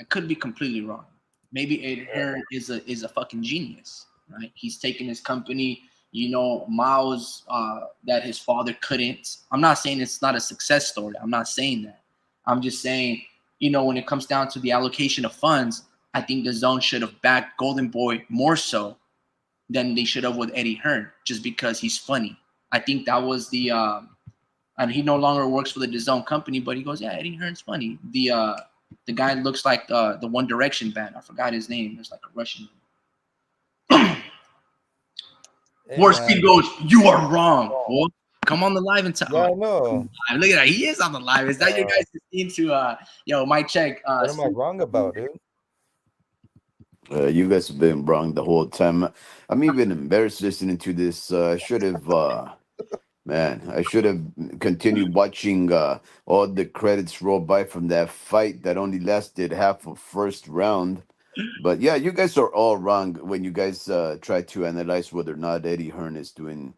I could be completely wrong. Maybe Eddie Hearn is a fucking genius, right? He's taken his company, miles that his father couldn't. I'm not saying it's not a success story. I'm not saying that. I'm just saying, when it comes down to the allocation of funds, I think the zone should have backed Golden Boy more so than they should have with Eddie Hearn, just because he's funny. I think that was the and he no longer works for the DAZN company, but he goes, yeah, Eddie Hearn's funny. The guy looks like the One Direction band. I forgot his name. It's like a Russian. Where Steve goes, you are wrong. Well, come on the live and tell. Yeah, I know. Look at that. He is on the live. Is that your guys' team to Mike check? What am I wrong about, dude? You guys have been wrong the whole time. I'm even embarrassed listening to this. I should have, man, I should have continued watching all the credits roll by from that fight that only lasted half of first round. But yeah, you guys are all wrong when you guys try to analyze whether or not Eddie Hearn is doing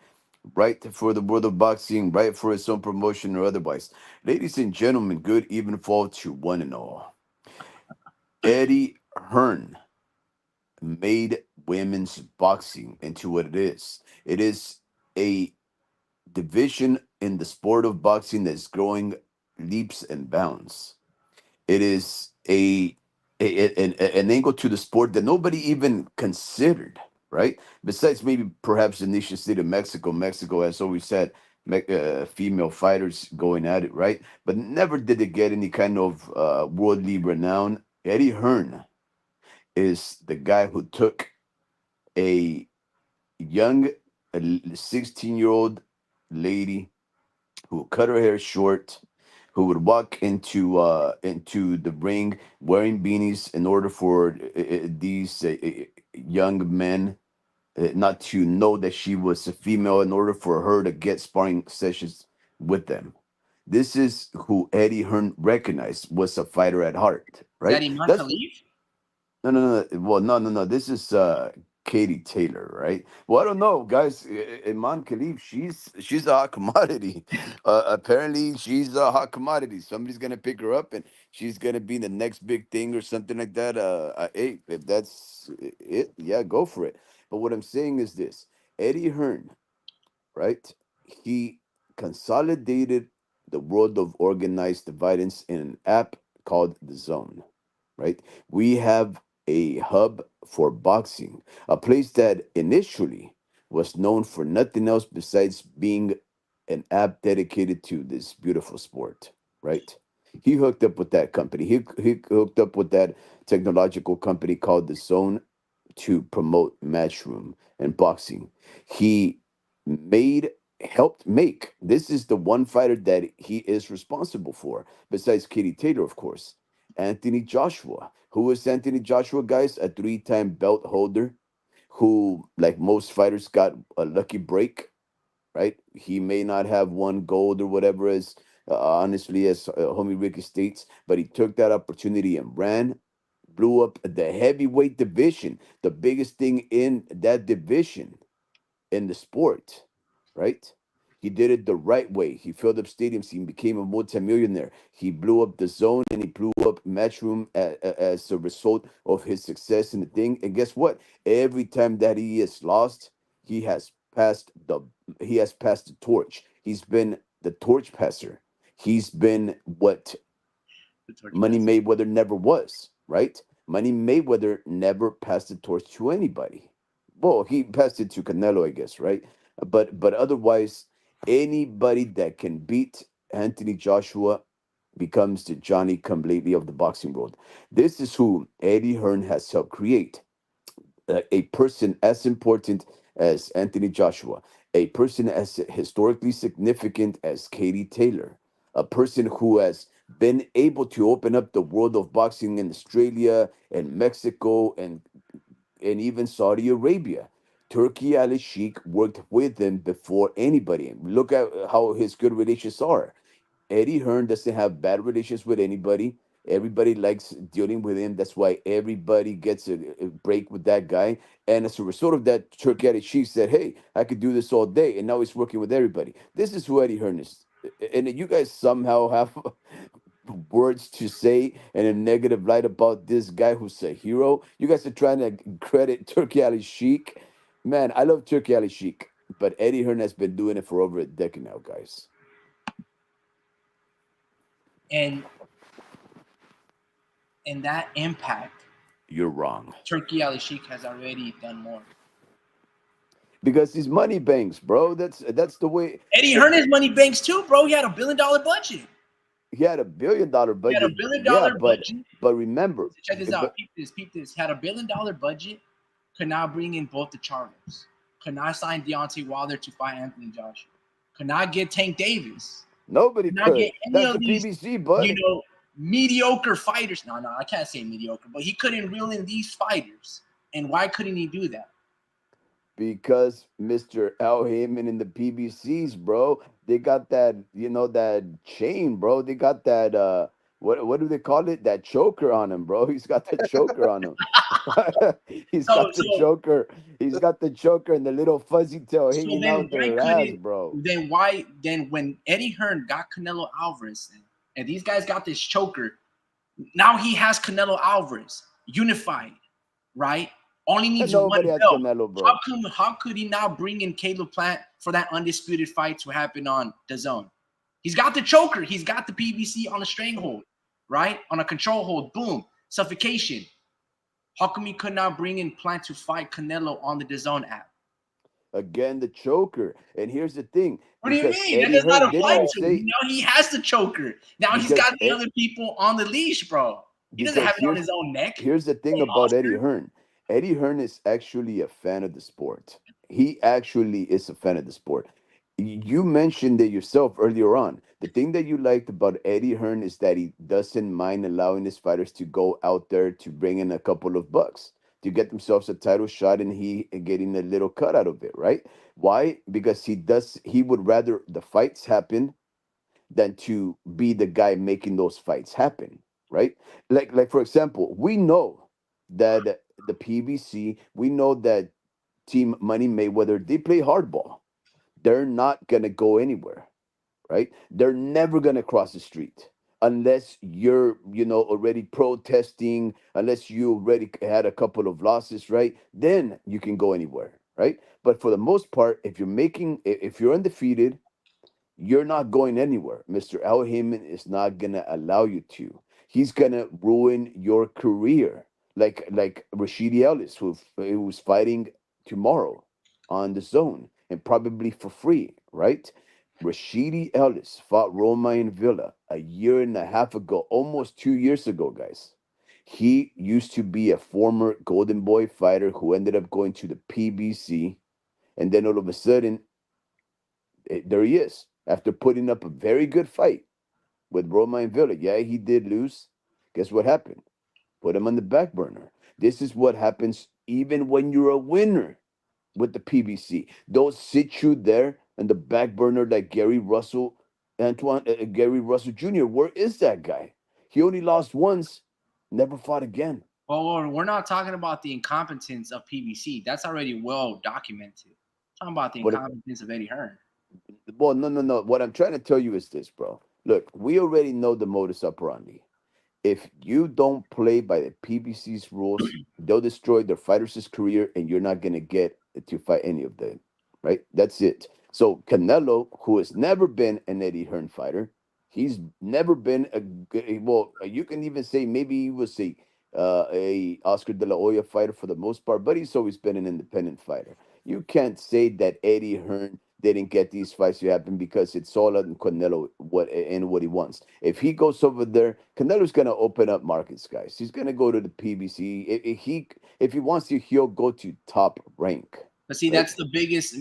right for the world of boxing, right for his own promotion or otherwise. Ladies and gentlemen, good even fall to one and all. Eddie Hearn made women's boxing into what it is. It is a division in the sport of boxing that's growing leaps and bounds. It is an angle to the sport that nobody even considered, right? Besides maybe perhaps the nation state of Mexico. Mexico has always had female fighters going at it, right? But never did it get any kind of worldly renown. Eddie Hearn is the guy who took a young 16-year-old lady who cut her hair short, who would walk into the ring wearing beanies in order for these young men not to know that she was a female in order for her to get sparring sessions with them. This is who Eddie Hearn recognized was a fighter at heart, Is that right? Iman That's Khalif? no, no, no. Well, no, no, no. This is Katie Taylor, right? Well, I don't know, guys. Iman Khalif, she's a hot commodity. Apparently, she's a hot commodity. Somebody's gonna pick her up, and she's gonna be the next big thing or something like that. Hey, if that's it, yeah, go for it. But what I'm saying is this: Eddie Hearn, right? He consolidated the world of organized violence in an app called The Zone, right? We have a hub for boxing, a place that initially was known for nothing else besides being an app dedicated to this beautiful sport, right? He hooked up with that company. He hooked up with that technological company called The Zone to promote Matchroom and boxing. He made helped make this is the one fighter that he is responsible for, besides Katie Taylor, of course. Anthony Joshua. Who is Anthony Joshua, guys? A three-time belt holder who, like most fighters, got a lucky break, right? He may not have won gold or whatever, as honestly as homie Ricky states, but he took that opportunity and ran, blew up the heavyweight division, the biggest thing in that division in the sport, right? He did it the right way. He filled up stadiums. He became a multimillionaire. He blew up the zone and he blew up Matchroom as a result of his success in the thing. And guess what? Every time that he has lost, he has passed the torch. He's been the torch passer. He's been what The torch Money pass. Mayweather never was, right? Money Mayweather never passed the torch to anybody. Well, he passed it to Canelo, I guess, right? But otherwise, anybody that can beat Anthony Joshua becomes the Johnny Come Lately of the boxing world. This is who Eddie Hearn has helped create, a person as important as Anthony Joshua, a person as historically significant as Katie Taylor, a person who has been able to open up the world of boxing in Australia and Mexico and even Saudi Arabia. Turkey Ali Sheikh worked with him before anybody. Look at how his good relations are. Eddie Hearn doesn't have bad relations with anybody. Everybody likes dealing with him. That's why everybody gets a break with that guy. And as a result of that, Turkey Sheik said, "Hey, I could do this all day," and now he's working with everybody. This is who Eddie Hearn is. And you guys somehow have words to say in a negative light about this guy who's a hero. You guys are trying to credit Turkey Ali Sheik. Man, I love Turkey Ali Sheik, but Eddie Hearn has been doing it for over a decade now, guys. And that impact, You're wrong. Turkey Ali Sheikh has already done more. Because he's money banks, bro. That's the way. Eddie It, Hearn is money banks too, bro. He had $1 billion budget. he had $1 billion He had a budget, billion yeah, dollar but budget. remember, Check this out. but Peep this. Peep this. He had $1 billion budget. Could not bring in both the charters. Could not sign Deontay Wilder to fight Anthony Joshua. Could not get Tank Davis. nobody Could not could. get any That's of the these, PBC, bud. mediocre fighters. No, I can't say mediocre, but he couldn't reel in these fighters. And why couldn't he do that? Because Mr. Al Heyman and the PBCs, bro, they got that, that chain, bro. They got that what do they call it? That choker on him, bro. He's got the choker on him. He's So got the so choker. He's got the choker and the little fuzzy tail so hanging then out why their ass, couldn't bro. then when Eddie Hearn got Canelo Alvarez and these guys got this choker, now he has Canelo Alvarez unified, right? Only needs one Nobody has belt. Canelo, bro. How could he now bring in Caleb Plant for that undisputed fight to happen on the zone? He's got the choker. He's got the PBC on a stranglehold, right? On a control hold. Boom. Suffocation. How come he could not bring in Plant to fight Canelo on the DAZN app? Again, the choker. And here's the thing, What do you because mean? That Eddie does not Hearn didn't apply you Bro, to him. say Now he has the choker. Now he's because got the other people on the leash, bro. He doesn't have because it on his own neck. here's the thing Hey, about Eddie Oscar. Hearn. Eddie Hearn is actually a fan of the sport. He actually is a fan of the sport. You mentioned it yourself earlier on. The thing that you liked about Eddie Hearn is that he doesn't mind allowing his fighters to go out there to bring in a couple of bucks to get themselves a title shot and he getting a little cut out of it, right? Why? Because he would rather the fights happen than to be the guy making those fights happen, right? Like for example, we know that the PBC, we know that Team Money Mayweather, they play hardball. They're not gonna go anywhere, right? They're never gonna cross the street unless you're, already protesting, unless you already had a couple of losses, right? Then you can go anywhere, right? But for the most part, if you're undefeated, you're not going anywhere. Mr. Al Heyman is not gonna allow you to. He's gonna ruin your career, like Rashidi Ellis, who's fighting tomorrow on the zone and probably for free, right? Rashidi Ellis fought Romain Villa a year and a half ago, almost 2 years ago, guys. He used to be a former Golden Boy fighter who ended up going to the PBC, and then all of a sudden there he is after putting up a very good fight with Romain Villa. Yeah, he did lose. Guess what happened? Put him on the back burner. This is what happens even when you're a winner with the PBC. They'll sit you there on the back burner like Gary Russell Jr. Where is that guy? He only lost once, never fought again. Well, we're not talking about the incompetence of PBC. That's already well documented. We're talking about the What? incompetence of Eddie Hearn. Well, no, no, no. What I'm trying to tell you is this, bro. Look, we already know the modus operandi. If you don't play by the PBC's rules, they'll destroy their fighter's career, and you're not gonna get to fight any of them. Right? That's it. So Canelo, who has never been an Eddie Hearn fighter, he's never been well. You can even say maybe he was a Oscar De La Hoya fighter for the most part, but he's always been an independent fighter. You can't say that Eddie Hearn didn't get these fights to happen because it's all on Canelo what he wants. If he goes over there, Canelo's gonna open up markets, guys. He's gonna go to the PBC. If he wants to, he'll go to Top Rank, But see, right? that's the biggest.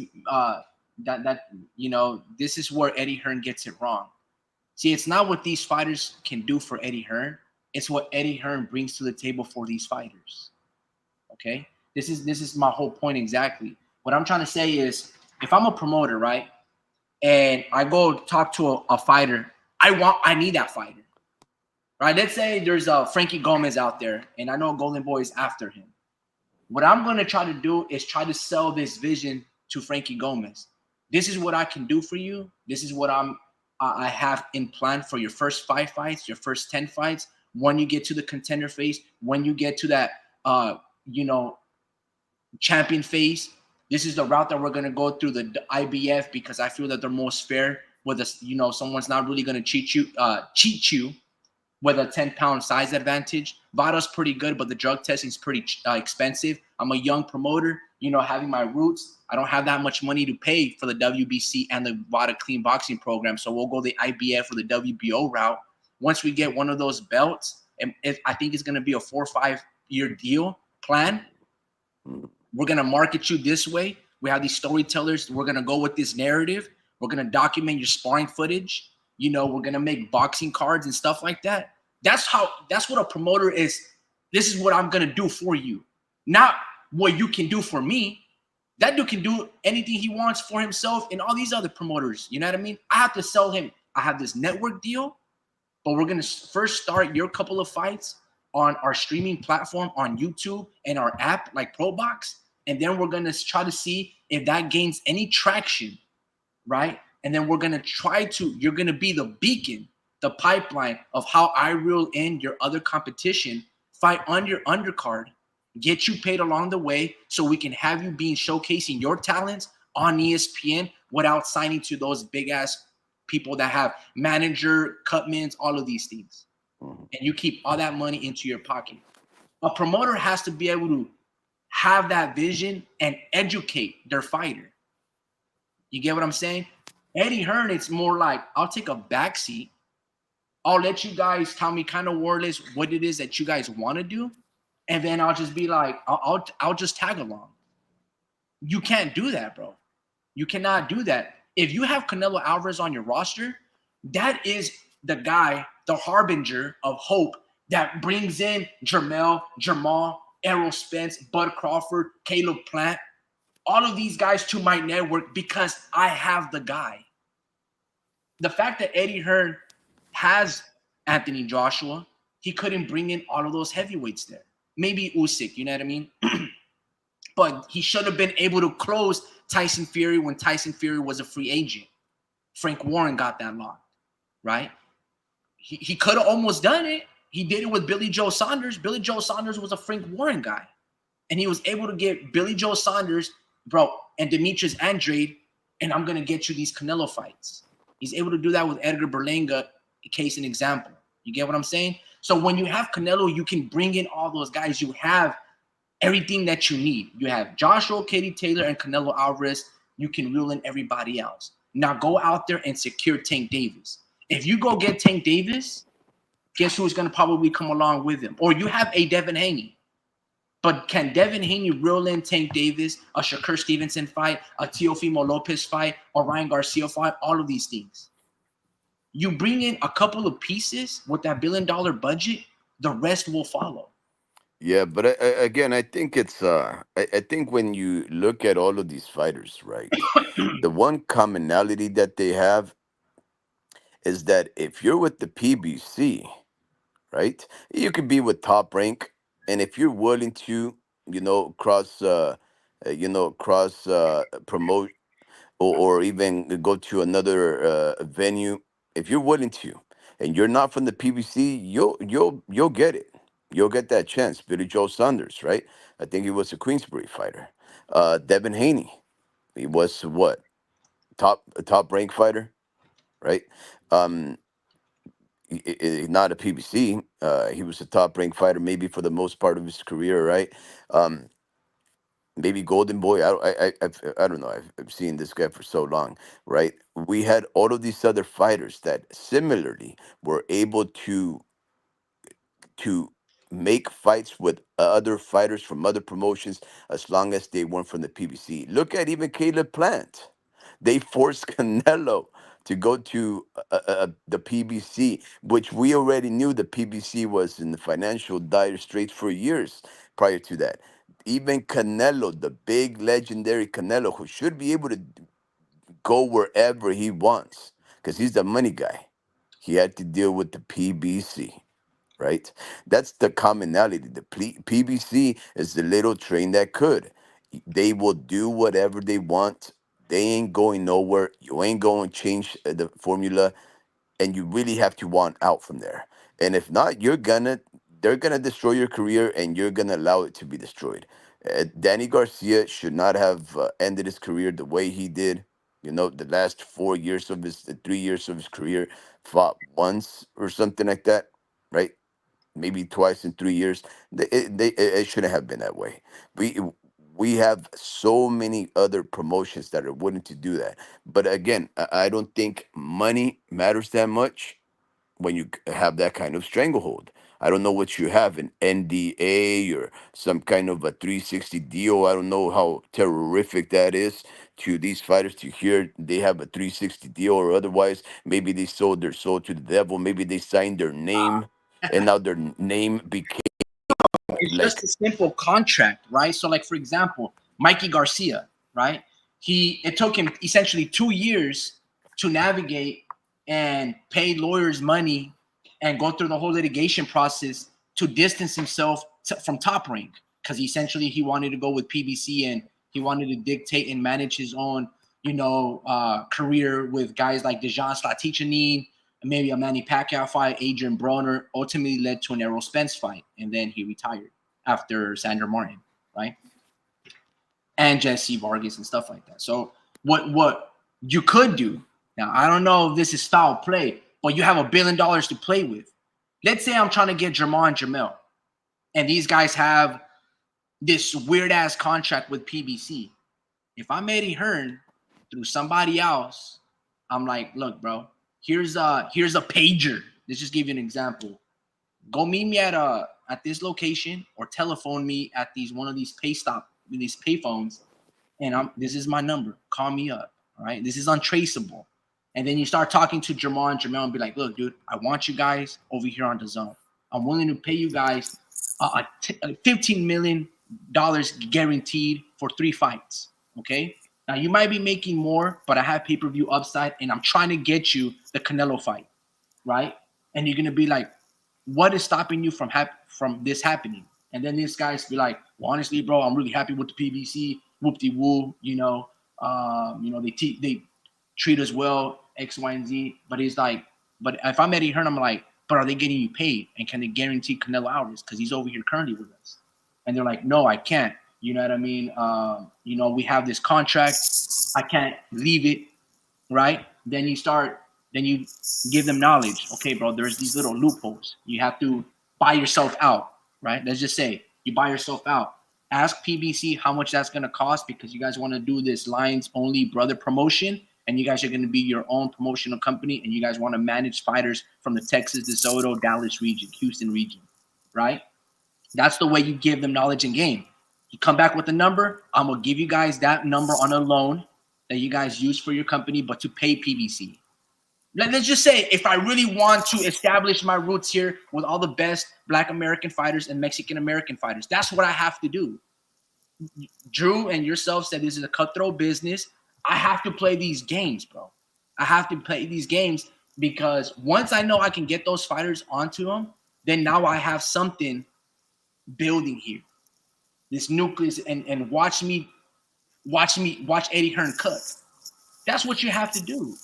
That this is where Eddie Hearn gets it wrong. See, it's not what these fighters can do for Eddie Hearn. It's what Eddie Hearn brings to the table for these fighters. Okay, this is my whole point exactly. What I'm trying to say is, if I'm a promoter, right, and I go talk to a fighter, I need that fighter, right? Let's say there's a Frankie Gomez out there, and I know Golden Boy is after him. What I'm going to try to do is try to sell this vision to Frankie Gomez. This is what I can do for you. This is what I have in plan for your first 5 fights, your first 10 fights. When you get to the contender phase, when you get to that, you know, champion phase, this is the route that we're going to go through the IBF because I feel that they're most fair. With us, someone's not really going to cheat you with a 10-pound size advantage. Vada's pretty good, but the drug testing is pretty expensive. I'm a young promoter, having my roots. I don't have that much money to pay for the WBC and the Vada Clean Boxing program, so we'll go the IBF or the WBO route. Once we get one of those belts, and I think it's going to be a 4 or 5 year deal plan. We're going to market you this way. We have these storytellers. We're going to go with this narrative. We're going to document your sparring footage. We're going to make boxing cards and stuff like that. That's what a promoter is. This is what I'm going to do for you. Not what you can do for me. That dude can do anything he wants for himself and all these other promoters. You know what I mean? I have to sell him. I have this network deal, but we're going to first start your couple of fights on our streaming platform on YouTube and our app like ProBox. And then we're going to try to see if that gains any traction, right? And then you're going to be the beacon, the pipeline of how I reel in your other competition, fight on your undercard, get you paid along the way so we can have you showcasing your talents on ESPN without signing to those big ass people that have manager, cutmans, all of these things. And you keep all that money into your pocket. A promoter has to be able to have that vision and educate their fighter. You get what I'm saying? Eddie Hearn, it's more like I'll take a backseat. I'll let you guys tell me kind of wordless what it is that you guys want to do, and then I'll just be like, I'll just tag along. You can't do that, bro. You cannot do that. If you have Canelo Alvarez on your roster, that is the guy, the harbinger of hope that brings in Jamal, Errol Spence, Bud Crawford, Caleb Plant, all of these guys to my network because I have the guy. The fact that Eddie Hearn has Anthony Joshua, he couldn't bring in all of those heavyweights there. Maybe Usyk, you know what I mean? But he should have been able to close Tyson Fury when Tyson Fury was a free agent. Frank Warren got that locked, right? He could have almost done it. He did it with Billy Joe Saunders. Billy Joe Saunders was a Frank Warren guy. And he was able to get Billy Joe Saunders, bro, and Demetrius Andrade, and I'm going to get you these Canelo fights. He's able to do that with Edgar Berlanga, case in example. You get what I'm saying? So when you have Canelo, you can bring in all those guys. You have everything that you need. You have Joshua, Katie Taylor, and Canelo Alvarez. You can reel in everybody else. Now go out there and secure Tank Davis. If you go get Tank Davis, guess who's going to probably come along with him? Or you have a Devin Haney. But can Devin Haney reel in Tank Davis, a Shakur Stevenson fight, a Teofimo Lopez fight, a Ryan Garcia fight, all of these things? You bring in a couple of pieces with that $1 billion budget, the rest will follow. Yeah, but again, I think it's I think when you look at all of these fighters, right, the one commonality that they have is that if you're with the PBC, right, you could be with Top Rank, and if you're willing to, cross promote or even go to another venue, if you're willing to, and you're not from the PBC, you'll get it. You'll get that chance. Billy Joe Saunders, right? I think he was a Queensbury fighter. Devin Haney, he was what, top rank fighter, right? Um, not a PBC. He was a top ranked fighter, maybe for the most part of his career, right? Um, Maybe Golden Boy. I don't know. I've seen this guy for so long, right? We had all of these other fighters that similarly were able to make fights with other fighters from other promotions as long as they weren't from the PBC. Look at even Caleb Plant. They forced Canelo to go to the PBC, which we already knew the PBC was in the financial dire straits for years prior to that. Even Canelo, the big legendary Canelo, who should be able to go wherever he wants because he's the money guy, he had to deal with the PBC, right? That's the commonality. The PBC is the little train that could. They will do whatever they want. They ain't going nowhere. You ain't going to change the formula, and you really have to want out from there. And if not, they're gonna destroy your career, and you're gonna allow it to be destroyed. Danny Garcia should not have ended his career the way he did. The last 4 years of the 3 years of his career, fought once or something like that, right? Maybe twice in 3 years. It shouldn't have been that way. We we have so many other promotions that are willing to do that. But again, I don't think money matters that much when you have that kind of stranglehold. I don't know what you have, an NDA or some kind of a 360 deal. I don't know how terrific that is to these fighters to hear they have a 360 deal, or otherwise maybe they sold their soul to the devil. Maybe they signed their name, and now their name became It's just like, a simple contract, right? So, like for example, Mikey Garcia, right? It took him essentially 2 years to navigate and pay lawyers money and go through the whole litigation process to distance himself from Top Rank because essentially he wanted to go with PBC and he wanted to dictate and manage his own, career with guys like Dejan Slatichanin, maybe a Manny Pacquiao fight, Adrian Broner, ultimately led to an Errol Spence fight, and then he retired after Sandra Martin, right? And Jesse Vargas and stuff like that. So what you could do, now I don't know if this is foul play, but you have $1 billion to play with. Let's say I'm trying to get Jermall and Jamel, and these guys have this weird ass contract with PBC. If I'm Eddie Hearn, through somebody else, I'm like, look, bro, here's a pager. Let's just give you an example. Go meet me at this location or telephone me at these one of these these pay phones, and this is my number. Call me up. All right. This is untraceable. And then you start talking to Jamal and Jamal and be like, look, dude, I want you guys over here on the zone. I'm willing to pay you guys $15 million guaranteed for 3 fights. Okay. Now you might be making more, but I have pay-per-view upside, and I'm trying to get you the Canelo fight, right? And you're gonna be like, what is stopping you from this happening? And then these guys be like, well, honestly, bro, I'm really happy with the PBC. Whoop de woo, they treat us well, X, Y, and Z. But he's like, but if I'm Eddie Hearn, I'm like, but are they getting you paid? And can they guarantee Canelo hours? Because he's over here currently with us. And they're like, no, I can't. You know what I mean? We have this contract. I can't leave it, right? Then you give them knowledge. Okay, bro, there's these little loopholes. You have to buy yourself out, right? Let's just say you buy yourself out. Ask PBC how much that's going to cost, because you guys want to do this Lions only brother promotion, and you guys are going to be your own promotional company, and you guys want to manage fighters from the Texas, DeSoto, Dallas region, Houston region, right? That's the way you give them knowledge and game. You come back with a number, I'm going to give you guys that number on a loan that you guys use for your company, but to pay PBC. Let's just say if I really want to establish my roots here with all the best Black American fighters and Mexican American fighters, that's what I have to do. Drew and yourself said this is a cutthroat business. I have to play these games, bro. I have to play these games because once I know I can get those fighters onto them, then now I have something building here. This nucleus, and watch Eddie Hearn cut. That's what you have to do.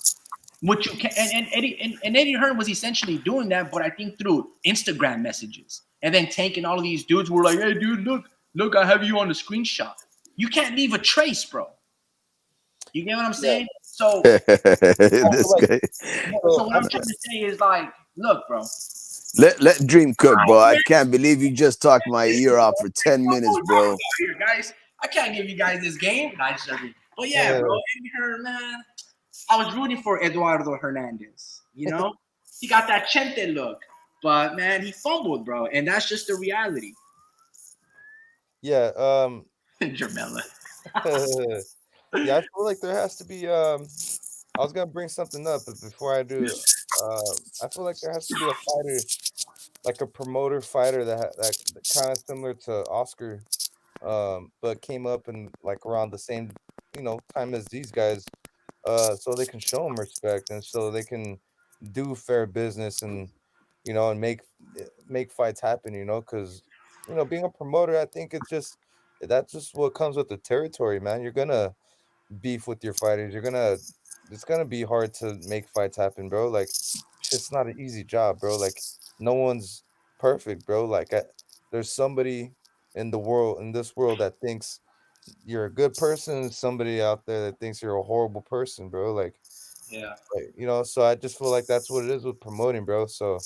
What you can, and Eddie Hearn was essentially doing that, but I think through Instagram messages, and then taking all of these dudes who were like, hey dude, look, I have you on the screenshot. You can't leave a trace, bro. You get what I'm Yeah. saying? So This Like, guy. so what I'm trying to say is like, look, bro. Let Dream cook, I bro. I can't can't believe you just talked my ear off for 10 minutes, bro. here, guys. I can't give you guys this game. Nah, just joking. But yeah, uh, bro, Eddie Hearn, man. I was rooting for Eduardo Hernandez. He got that Chente look, but man, he fumbled, bro, and that's just the reality. yeah, Jamela. yeah, I feel like there has to be I was gonna bring something up, but before I do, I feel like there has to be a fighter, like a promoter fighter that kind of similar to Oscar, but came up in like around the same, time as these guys, so they can show them respect and so they can do fair business and and make fights happen. Because being a promoter, I think that's just what comes with the territory, man. You're gonna beef with your fighters. It's gonna be hard to make fights happen, bro. Like, it's not an easy job, bro. Like, no one's perfect, bro. Like, there's somebody in this world that thinks you're a good person, and somebody out there that thinks you're a horrible person, bro. Yeah. So I just feel like that's what it is with promoting, bro. So,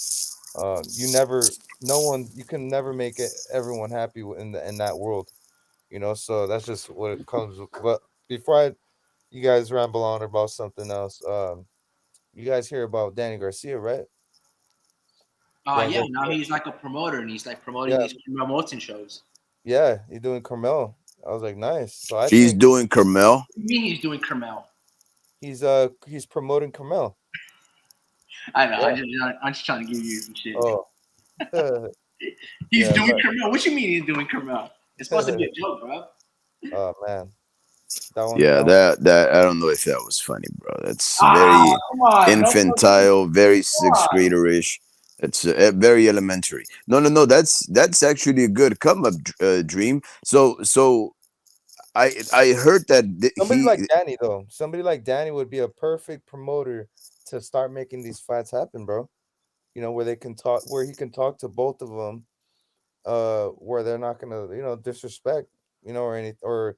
you can never make everyone happy in that world, So that's just what it comes with. But before you guys ramble on about something else. You guys hear about Danny Garcia, right? Danny Yeah. Now Garcia. he's like a promoter, and he's like promoting Yeah, these promotion shows. yeah, he's doing Carmel. I was like, nice. So I He's think doing Carmel. What do you mean he's doing Kermel? he's promoting Carmel. I know. Yeah. I'm just trying to give you some shit. Oh, He's yeah, doing Kermel. What you mean he's doing Kermel? It's supposed to be but a joke, bro. oh man, that one Yeah, that one. that I don't know if that was funny, bro. That's Ah, very come on. No, infantile, very come sixth on. graderish. It's very elementary. No, no, no. That's actually a good come up, Dream. So I heard that Somebody he like Danny though. Somebody like Danny would be a perfect promoter to start making these fights happen, bro. Where they can talk, where he can talk to both of them, where they're not gonna disrespect, or any or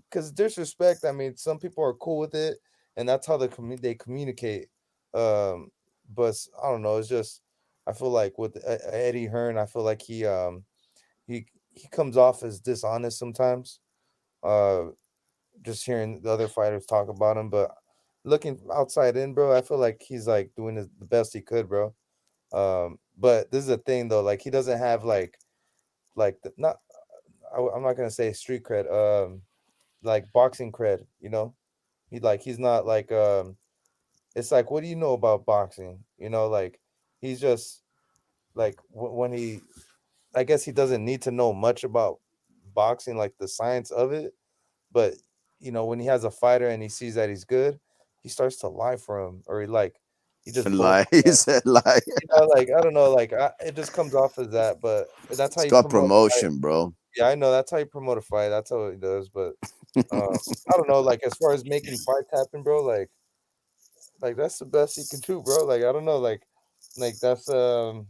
because disrespect, I mean, some people are cool with it, and that's how they communicate. um but I don't know, it's just, I feel like with Eddie Hearn, I feel like he comes off as dishonest sometimes. uh just hearing the other fighters talk about him. But looking outside in, bro, I feel like he's like doing the best he could, bro. But this is the thing though, like he doesn't have like the, not I'm not gonna say street cred, like boxing cred, you know. He's not like it's like, what do you know about boxing? You know, like he's just like when he, I guess he doesn't need to know much about boxing, like the science of it, but when he has a fighter and he sees that he's good, he starts to lie for him, or he just blows. Lie. He said lie. Like I don't know, like it just comes off as that, but that's how It's you called promote a fight. promotion, bro. Yeah, I know that's how you promote a fight. That's how it does, but I don't know, like as far as making fights happen, bro, like that's the best you can do, bro. Like I don't know, like that's a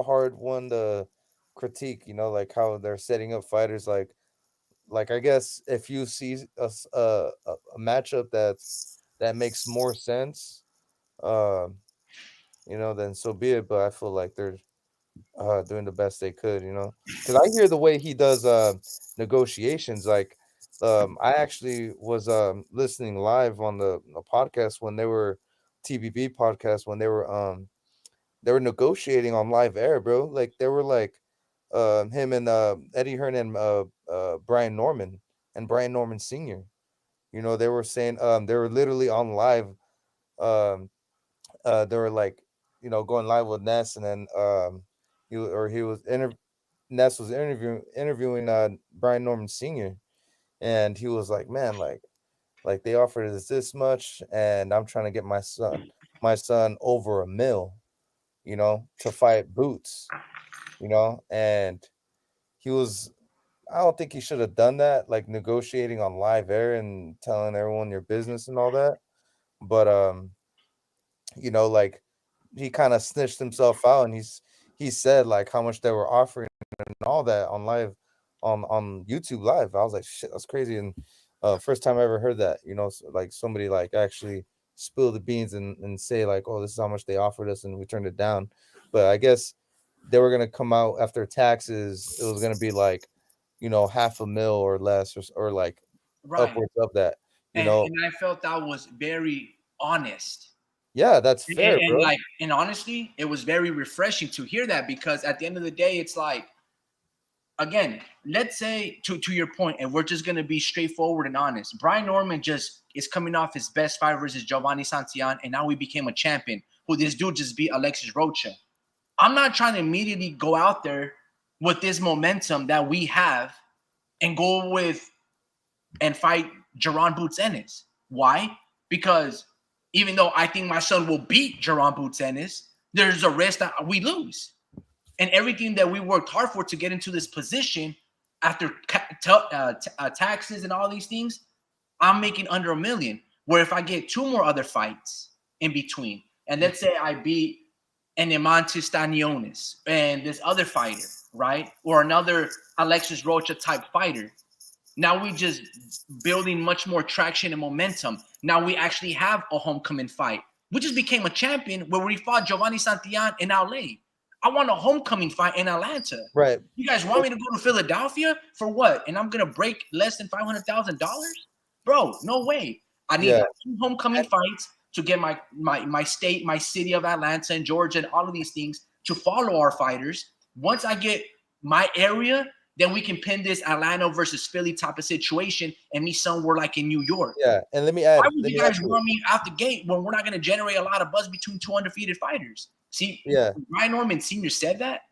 hard one to critique, like how they're setting up fighters. Like I guess if you see a matchup that makes more sense, um, then so be it. But I feel like they're doing the best they could, because I hear the way he does negotiations. Like, I actually was listening live on the podcast when they were TBB podcast when they were negotiating on live air, bro. Like they were like him and Eddie Hearn and Brian Norman Sr. They were saying they were literally on live. Um, they were like going live with Ness, and then he was Ness was interviewing Brian Norman Sr. and he was like, man, like they offered us this much, and I'm trying to get my son over a mil, to fight Boots, and he was. I don't think he should have done that, like negotiating on live air and telling everyone your business and all that. But like he kind of snitched himself out, and he said like how much they were offering and all that on live on YouTube live. I was like, shit, that's crazy. And first time I ever heard that, like somebody like actually spill the beans and say like, oh, this is how much they offered us and we turned it down. But I guess they were gonna come out after taxes. It was gonna be like, half a mil or less, or like Right. upwards of that. And I felt that was very honest. Yeah, that's And, fair, and bro. like, and honestly, it was very refreshing to hear that, because at the end of the day, it's like, again, let's say to your point, and we're just gonna be straightforward and honest. Brian Norman just is coming off his best fight versus Giovanni Santillan, and now we became a champion. Who this dude just beat Alexis Rocha. I'm not trying to immediately go out there with this momentum that we have and go with and fight Jaron Boots Ennis. Why? Because even though I think my son will beat Jaron Boots Ennis, there's a risk that we lose. And everything that we worked hard for to get into this position after taxes and all these things, I'm making under a million. Where if I get two more other fights in between, and let's say I beat an Emantis Stanionis and this other fighter, right? Or another Alexis Rocha type fighter, now we just building much more traction and momentum. Now we actually have a homecoming fight. We just became a champion where we fought Giovanni Santillan in LA. I want a homecoming fight in Atlanta. Right. You guys want me to go to Philadelphia for what? And I'm gonna break less than $500,000, bro? No way. I need Yeah. like two homecoming fights to get my state, my city of Atlanta and Georgia and all of these things to follow our fighters. Once I get my area, then we can pin this Atlanta versus Philly type of situation and me somewhere like in New York. Yeah. And let me Why add. would Let you me add guys to it. want me out the gate when we're not going to generate a lot of buzz between two undefeated fighters? See, Yeah. Ryan Norman Sr. said that.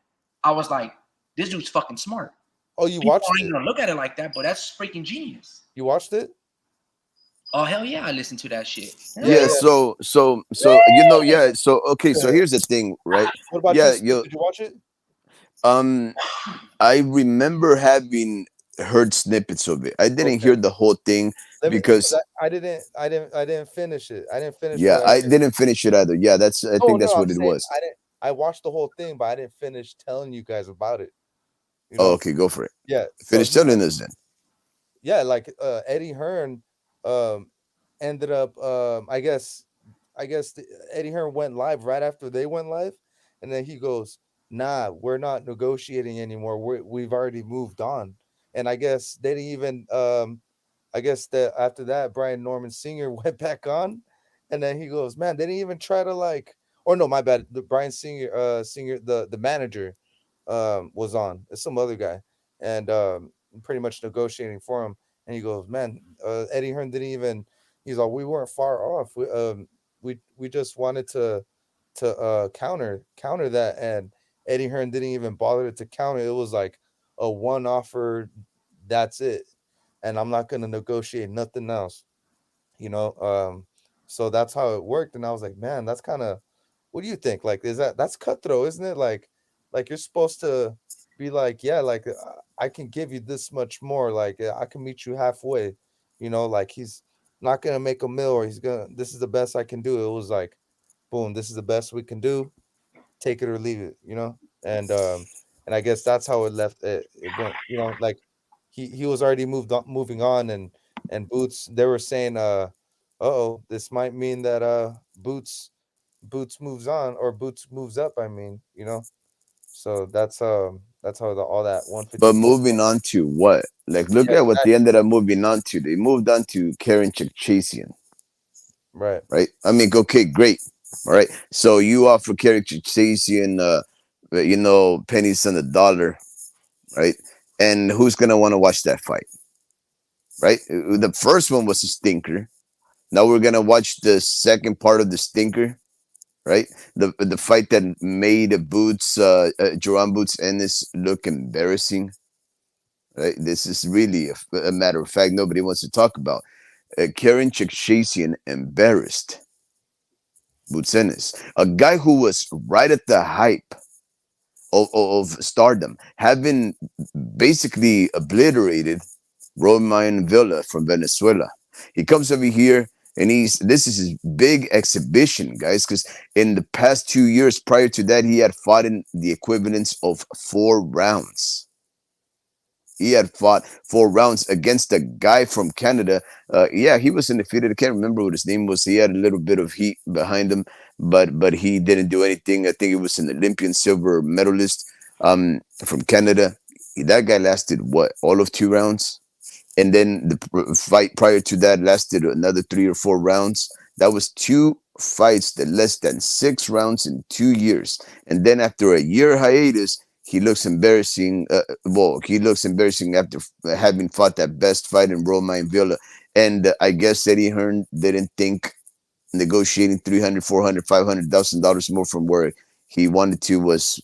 I was like, this dude's fucking smart. Oh, you People watched aren't it? going to look at it like that, but that's freaking genius. You watched it? Oh, hell yeah, I listened to that shit. Yeah. Yeah, Yeah. so yeah, so okay, so here's the thing, right? What about you, Yeah, Steve? Did you watch it? um I remember having heard snippets of it. I didn't Okay. hear the whole thing Let me because because I didn't finish it. I didn't finish yeah, what I I heard. didn't finish it either. Yeah, I No, think no, that's I'm what it saying was. I watched the whole thing, but I didn't finish telling you guys about it. You Oh, know? okay, go for it. Yeah. So Finish telling us then. yeah, like Eddie Hearn um ended up Eddie Hearn went live right after they went live, and then he goes, "Nah, we're not negotiating anymore. We've already moved on." And I guess they didn't even I guess that after that, Brian Norman Sr. went back on, and then he goes, "Man, they didn't even try to like." Or no, my bad. The Brian Senior, the manager, was on. It's some other guy, and pretty much negotiating for him. And he goes, "Man, Eddie Hearn didn't even." He's like, "We weren't far off. We just wanted to counter that, and Eddie Hearn didn't even bother to counter. It was like a one offer. That's it, and I'm not gonna negotiate nothing else, you know. So that's how it worked, and I was like, man, that's kind of. What do you think? Like, that's cutthroat, isn't it? Like you're supposed to be like, yeah, like I can give you this much more. Like I can meet you halfway, you know. Like he's not gonna make a mill, or he's gonna. This is the best I can do. It was like, boom, this is the best we can do, take it or leave it, you know. And I guess that's how it left. It went, you know, like he was already moving on, and Boots, they were saying, oh, this might mean that Boots moves on, or Boots moves up. I mean, you know. So that's how all that But 154. moving on to what? Like, look Yeah, at what they exactly. ended up moving on to. They moved on to Karen Chakchasian, Right. right? I mean, okay, great. All right. So you offer Karen Chakchasian, pennies on the dollar, right? And who's gonna want to watch that fight, right? The first one was a stinker. Now we're gonna watch the second part of the stinker, right? The fight that made Joran Boots Ennis look embarrassing, right? This is really a matter of fact nobody wants to talk about. Karen Chakchasian embarrassed Boots Ennis, a guy who was right at the hype of stardom, having basically obliterated Romain Villa from Venezuela. He comes over here and this is his big exhibition, guys, because in the past 2 years prior to that, he had fought in the equivalence of 4 rounds. He had fought 4 rounds against a guy from Canada. Yeah, he was undefeated. I can't remember what his name was. He had a little bit of heat behind him, but he didn't do anything. I think it was an Olympian silver medalist from Canada. That guy lasted what, all of 2 rounds, and then the fight prior to that lasted another 3 or 4 rounds. That was two fights that less than 6 rounds in 2 years, and then after a year hiatus, he looks embarrassing. He looks embarrassing after having fought that best fight in Romain Villa. And I guess Eddie Hearn didn't think negotiating 300, 400, $500,000 more from where he wanted to was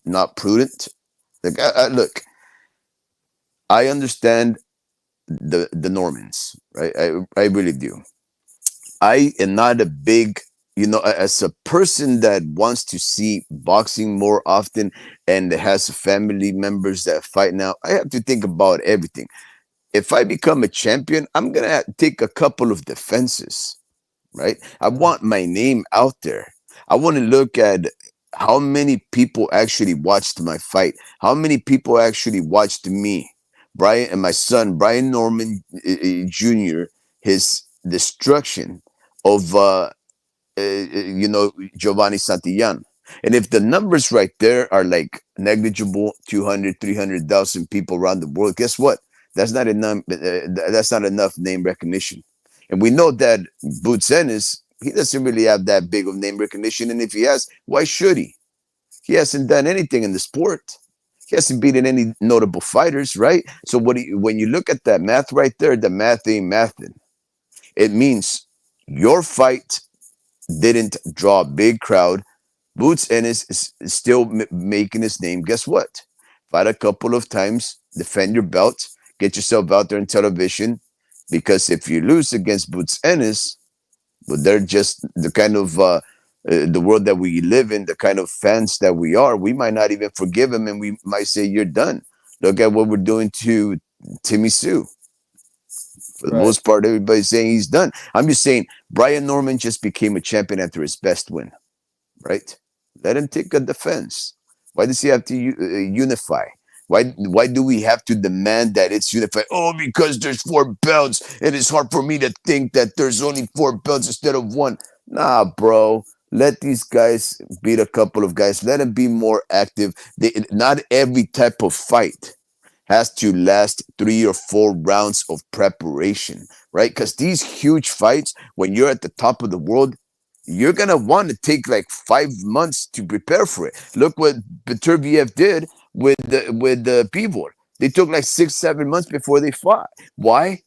not prudent. Like, look, I understand the Normans, right? I really do. I am not a big, as a person that wants to see boxing more often and has family members that fight now, I have to think about everything. If I become a champion, I'm gonna take a couple of defenses, right? I Mhm. want my name out there. I want to look at how many people actually watched my fight, how many people actually watched me, Brian, and my son, Brian Norman Jr., his destruction of Giovanni Santillan. And if the numbers right there are like negligible, 200, 300,000 people around the world, guess what? That's not enough. That's not enough name recognition. And we know that Boots Ennis, he doesn't really have that big of name recognition. And if he has, why should he? He hasn't done anything in the sport. He hasn't beaten any notable fighters, right? So when you look at that math right there, the math ain't mathing. It means your fight didn't draw a big crowd. Boots Ennis is still making his name. Guess what? Fight a couple of times, defend your belt, get yourself out there in television. Because if you lose against Boots Ennis, well, they're just the kind of the world that we live in, the kind of fans that we are. We might not even forgive him, and we might say, "You're done." Look at what we're doing to Timmy Sue. For the Right. most part, everybody's saying he's done. I'm just saying Brian Norman just became a champion after his best win, right? Let him take a defense. Why does he have to unify? Why do we have to demand that it's unified? Oh, because there's 4 belts, and it's hard for me to think that there's only 4 belts instead of one. Nah, bro. Let these guys beat a couple of guys. Let them be more active. Not every type of fight has to last 3 or 4 rounds of preparation, right? Because these huge fights, when you're at the top of the world, you're gonna want to take like 5 months to prepare for it. Look what Beterbiev did with the Bivol. They took like 6, 7 months before they fought. Why?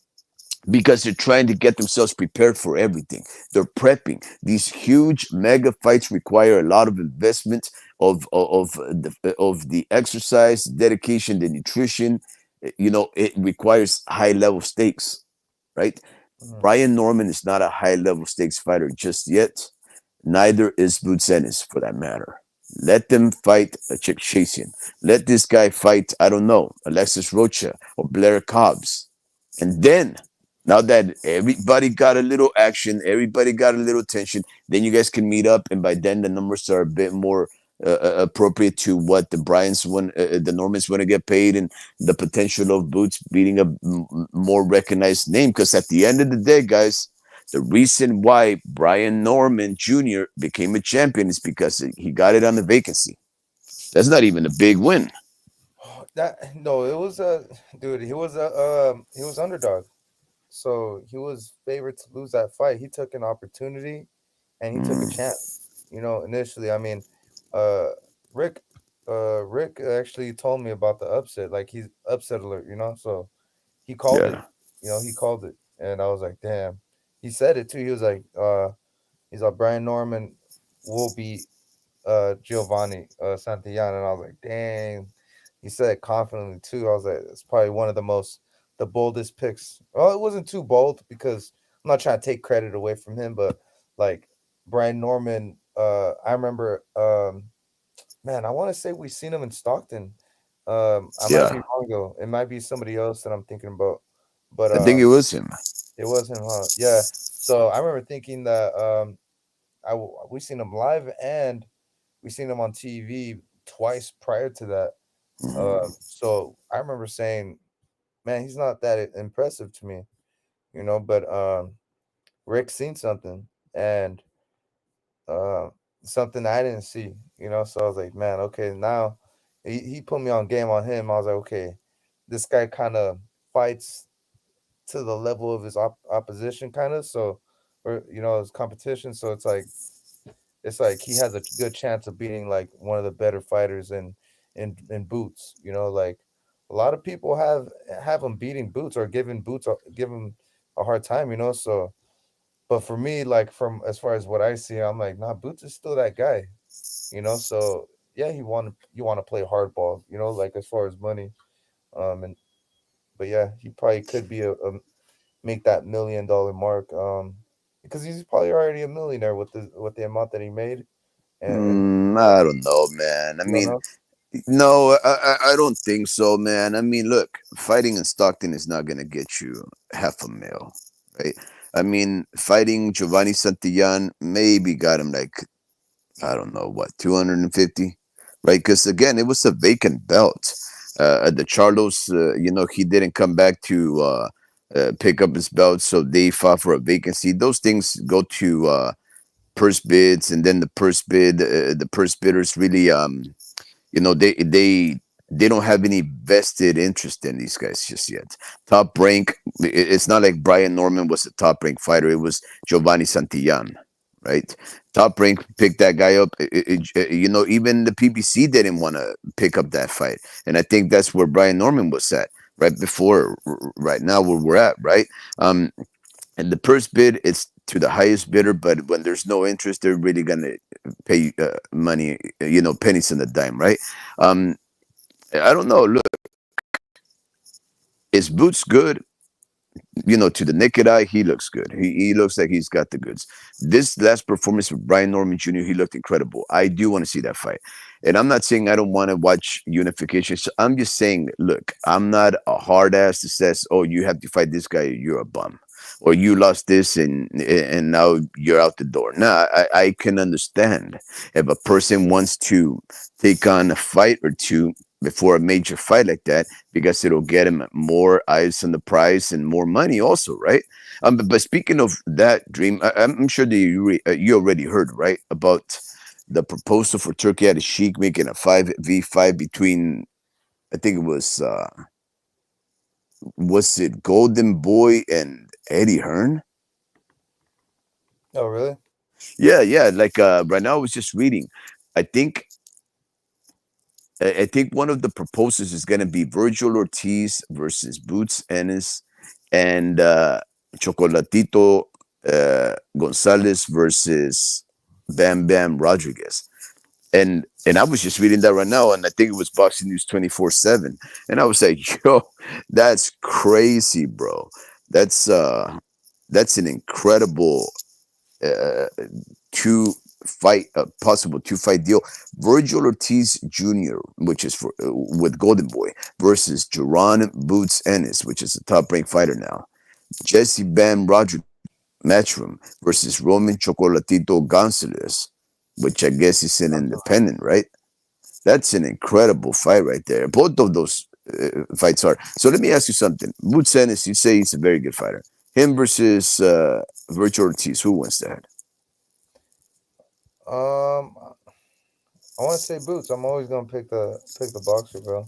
Because they're trying to get themselves prepared for everything. They're prepping. These huge mega fights require a lot of investment of the exercise, dedication, the nutrition. It requires high level stakes, right? Mhm. Brian Norman is not a high level stakes fighter just yet. Neither is Boots Ennis, for that matter. Let them fight a Chick Chasian. Let this guy fight, I don't know, Alexis Rocha or Blair Cobbs. And then, now that everybody got a little action, everybody got a little tension, then you guys can meet up, and by then the numbers are a bit more appropriate to what the Normans want to get paid, and the potential of Boots beating a more recognized name. Because at the end of the day, guys, the reason why Brian Norman Jr. became a champion is because he got it on the vacancy. That's not even a big win. That no, it was a dude. He was underdog, so he was favored to lose that fight. He took an opportunity, and he took a Mm, chance. Initially, I mean, uh, Rick, Rick actually told me about the upset. Like he's upset alert. So he called it. yeah, He called it, and I was like, damn. He said it too. He was like, he's like Brian Norman will be Giovanni Santillana, and I was like, dang. He said it confidently too. I was like, it's probably one of the boldest picks. Well, it wasn't too bold because I'm not trying to take credit away from him, but like Brian Norman, I remember, man, I want to say we seen him in Stockton. I might be yeah. wrong though. It might be somebody else that I'm thinking about, but I think it was him. it was him, huh? Yeah. So I remember thinking that we seen him live and we seen him on TV twice prior to that. Mm. So I remember saying, "Man, he's not that impressive to me," But Rick seen something and uh, something I didn't see, So I was like, "Man, okay." Now he put me on game on him. I was like, "Okay, this guy kind of fights to the level of his opposition, kind of." So, or his competition. So it's like he has a good chance of beating like one of the better fighters in Boots. Like a lot of people have him beating Boots or give him a hard time. So, but for me, like from as far as what I see, I'm like, nah, Boots is still that guy. So yeah, you want to play hardball. Like as far as money, and but yeah, he probably could be a make that $1 million mark. Because he's probably already a millionaire with the amount that he made. And I don't know, man. I you don't mean, know. no, I don't think so, man. I mean, look, fighting in Stockton is not gonna get you half a mil, right? I mean, fighting Giovanni Santillan maybe got him like, I don't know what, 250, right? Because again, it was a vacant belt. The Charlos, he didn't come back to pick up his belt, so they fought for a vacancy. Those things go to purse bids, and then the purse bidders really they don't have any vested interest in these guys just yet. Top rank, it's not like Brian Norman was a top rank fighter. It was Giovanni Santillan, right? Top rank picked that guy up. Even the PBC didn't want to pick up that fight, and I think that's where Brian Norman was at right before, right now where we're at, right? Um, and the purse bid, it's to the highest bidder, but when there's no interest, they're really gonna pay money, pennies on the dime, right? um I don't know. Look, is Boots good? To the naked eye, he looks good. He looks like he's got the goods. This last performance with Brian Norman Jr., he looked incredible. I do want to see that fight. And I'm not saying I don't want to watch unification. So I'm just saying, look, I'm not a hard ass that says, oh, you have to fight this guy, you're a bum. Or you lost this and now you're out the door. Nah, I can understand if a person wants to take on a fight or two before a major fight like that, because it'll get him more eyes on the prize and more money also, right? But speaking of that, Dream, I'm sure that you already heard, right, about the proposal for Turkey at Sheik making a 5v5 between, I think it was Was it Golden Boy and Eddie Hearn? Oh, really? Yeah, yeah. Like right now, I was just reading. I think I think one of the proposals is going to be Virgil Ortiz versus Boots Ennis and Chocolatito Gonzalez versus Bam Bam Rodriguez. And I was just reading that right now, and I think it was Boxing News 24/7, and I was like, "Yo, that's crazy, bro. That's uh, that's an incredible uh, two possible two fight deal. Virgil Ortiz Jr., which is for with Golden Boy, versus Jerron Boots Ennis, which is a top ranked fighter now. Jesse Bam Rodriguez, Matchroom versus Roman Chocolatito Gonzalez, which I guess is an independent, right? That's an incredible fight right there. Both of those fights are. So let me ask you something. Boots Ennis, you say he's a very good fighter. Him versus Virgil Ortiz, who wins that? I want to say Boots. I'm always gonna pick the boxer, bro.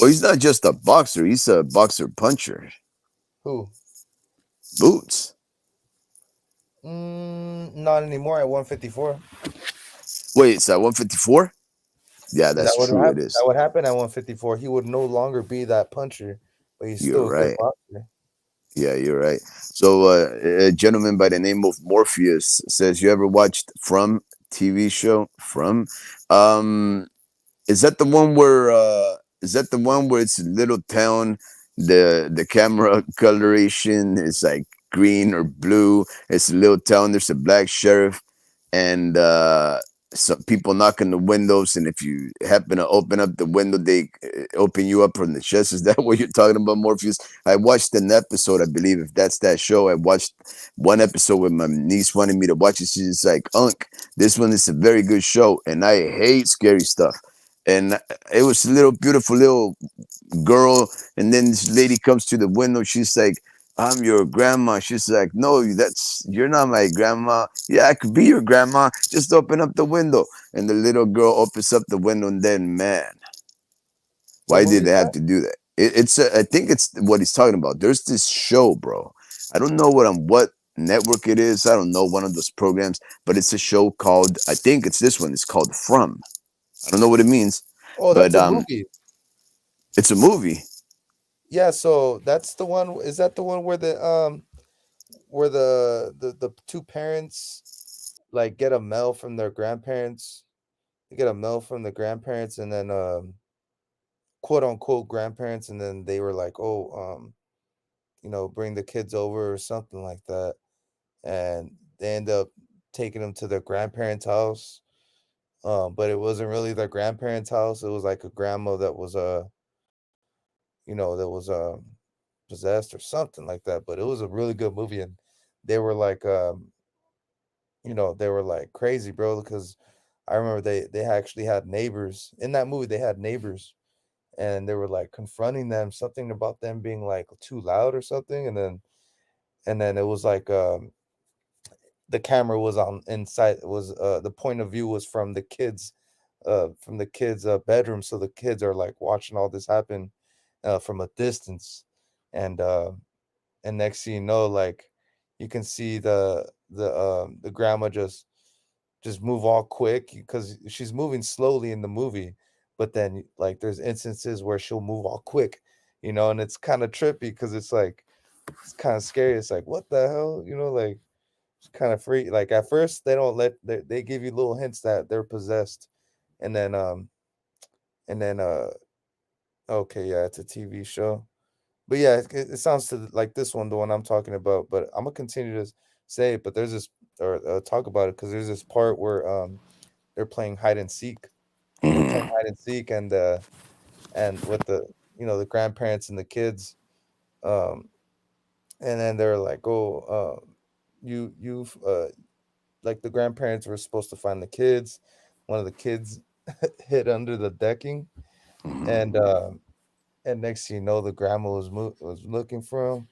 Well, he's not just a boxer; he's a boxer puncher. Who? Boots. Not anymore at 154. Wait, it's at 154? Yeah, That that's would true. It happen. That is. would happen at 154. He would no longer be that puncher, but he's You're still a good right. boxer. Yeah, you're right. So, a gentleman by the name of Morpheus says, "You ever watched From TV show From? Um, Is that the one where it's a little town? The camera coloration is like green or blue. It's a little town. There's a black sheriff, and some people knock on the windows. And if you happen to open up the window, they open you up from the chest. Is that what you're talking about, Morpheus? I watched an episode, I believe. If that's that show, I watched one episode with my niece wanted me to watch it. She's like, "Unc, this one is a very good show," and I hate scary stuff. And it was a little beautiful little girl, and then this lady comes to the window. She's like, "I'm your grandma." She's like, "No, you're not my grandma." "Yeah, I could be your grandma. Just open up the window." And the little girl opens up the window, and then man, What why did movie is they have that? to do that? I think it's what he's talking about. There's this show, bro. I don't know what network it is. I don't know one of those programs, but it's a show called. I think it's this one. It's called From. I don't know what it means, Oh, but that's a movie. it's a movie. Yeah, so that's the one. Is that the one where the two parents like get a mail from their grandparents? They get a mail from the grandparents, and then quote unquote grandparents, and then they were like, oh, bring the kids over or something like that, and they end up taking them to their grandparents' house. But it wasn't really their grandparents' house. It was like a grandma that was that was possessed or something like that. But it was a really good movie, and they were like they were like crazy, bro, because I remember they actually had neighbors in that movie. They had neighbors, and they were like confronting them, something about them being like too loud or something, and then it was like the camera was on inside, it was the point of view was from the kids bedroom, so the kids are like watching all this happen from a distance, and next thing you know, like you can see the grandma just move all quick because she's moving slowly in the movie, but then like there's instances where she'll move all quick, and it's kind of trippy because it's like it's kind of scary. It's like what the hell, like it's kind of free. Like at first they don't they give you little hints that they're possessed, and then okay, yeah, it's a TV show. But yeah, it sounds to like this one, the one I'm talking about. But I'm gonna continue to say it. But there's this or talk about it because there's this part where they're playing hide and seek. They're playing Mhm. hide and seek, and with the grandparents and the kids, um, and then they're like, oh, you've like the grandparents were supposed to find the kids. One of the kids hid under the decking, Mhm. and next thing you know, the grandma was looking for him,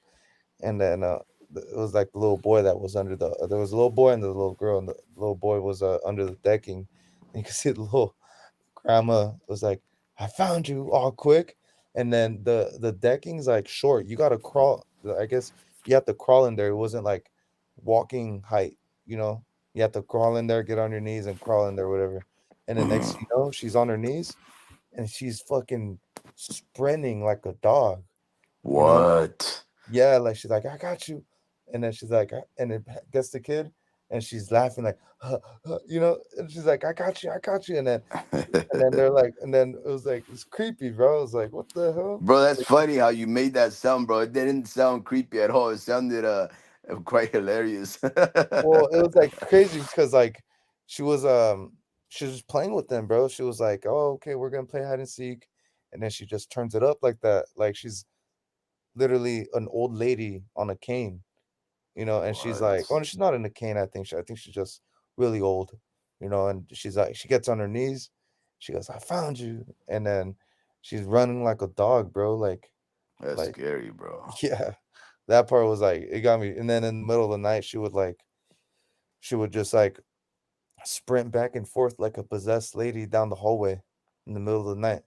and then it was like the little boy that was under the. There was a little boy and the little girl, and the little boy was under the decking. And you can see the little grandma was like, "I found you all quick." and then the decking's like short. You gotta crawl. I guess you have to crawl in there. It wasn't like walking height. You know, you have to crawl in there, get on your knees, and crawl in there, whatever. And the next Mm. thing you know, she's on her knees and she's fucking sprinting like a dog. You know, What? yeah, like she's like, I got you. And then she's like, and it gets the kid and she's laughing like, you know, and she's like, I got you. And then they're like, and then it was like, it's creepy, bro. I was like, what the hell? Bro, that's Like, funny how you made that sound, bro. It didn't sound creepy at all. It sounded quite hilarious. well, it was like crazy because like she was playing with them, bro. She was like, oh, okay, we're gonna play hide and seek. And then she just turns it up like that. Like she's literally an old lady on a cane, you know, and she's like, What? oh, she's not in a cane. I think she's just really old, you know. And she's like, she gets on her knees, she goes, I found you, and then she's running like a dog, bro. That's Like, scary, bro. yeah, that part was like, it got me. And then in the middle of the night, she would just like sprint back and forth like a possessed lady down the hallway in the middle of the night.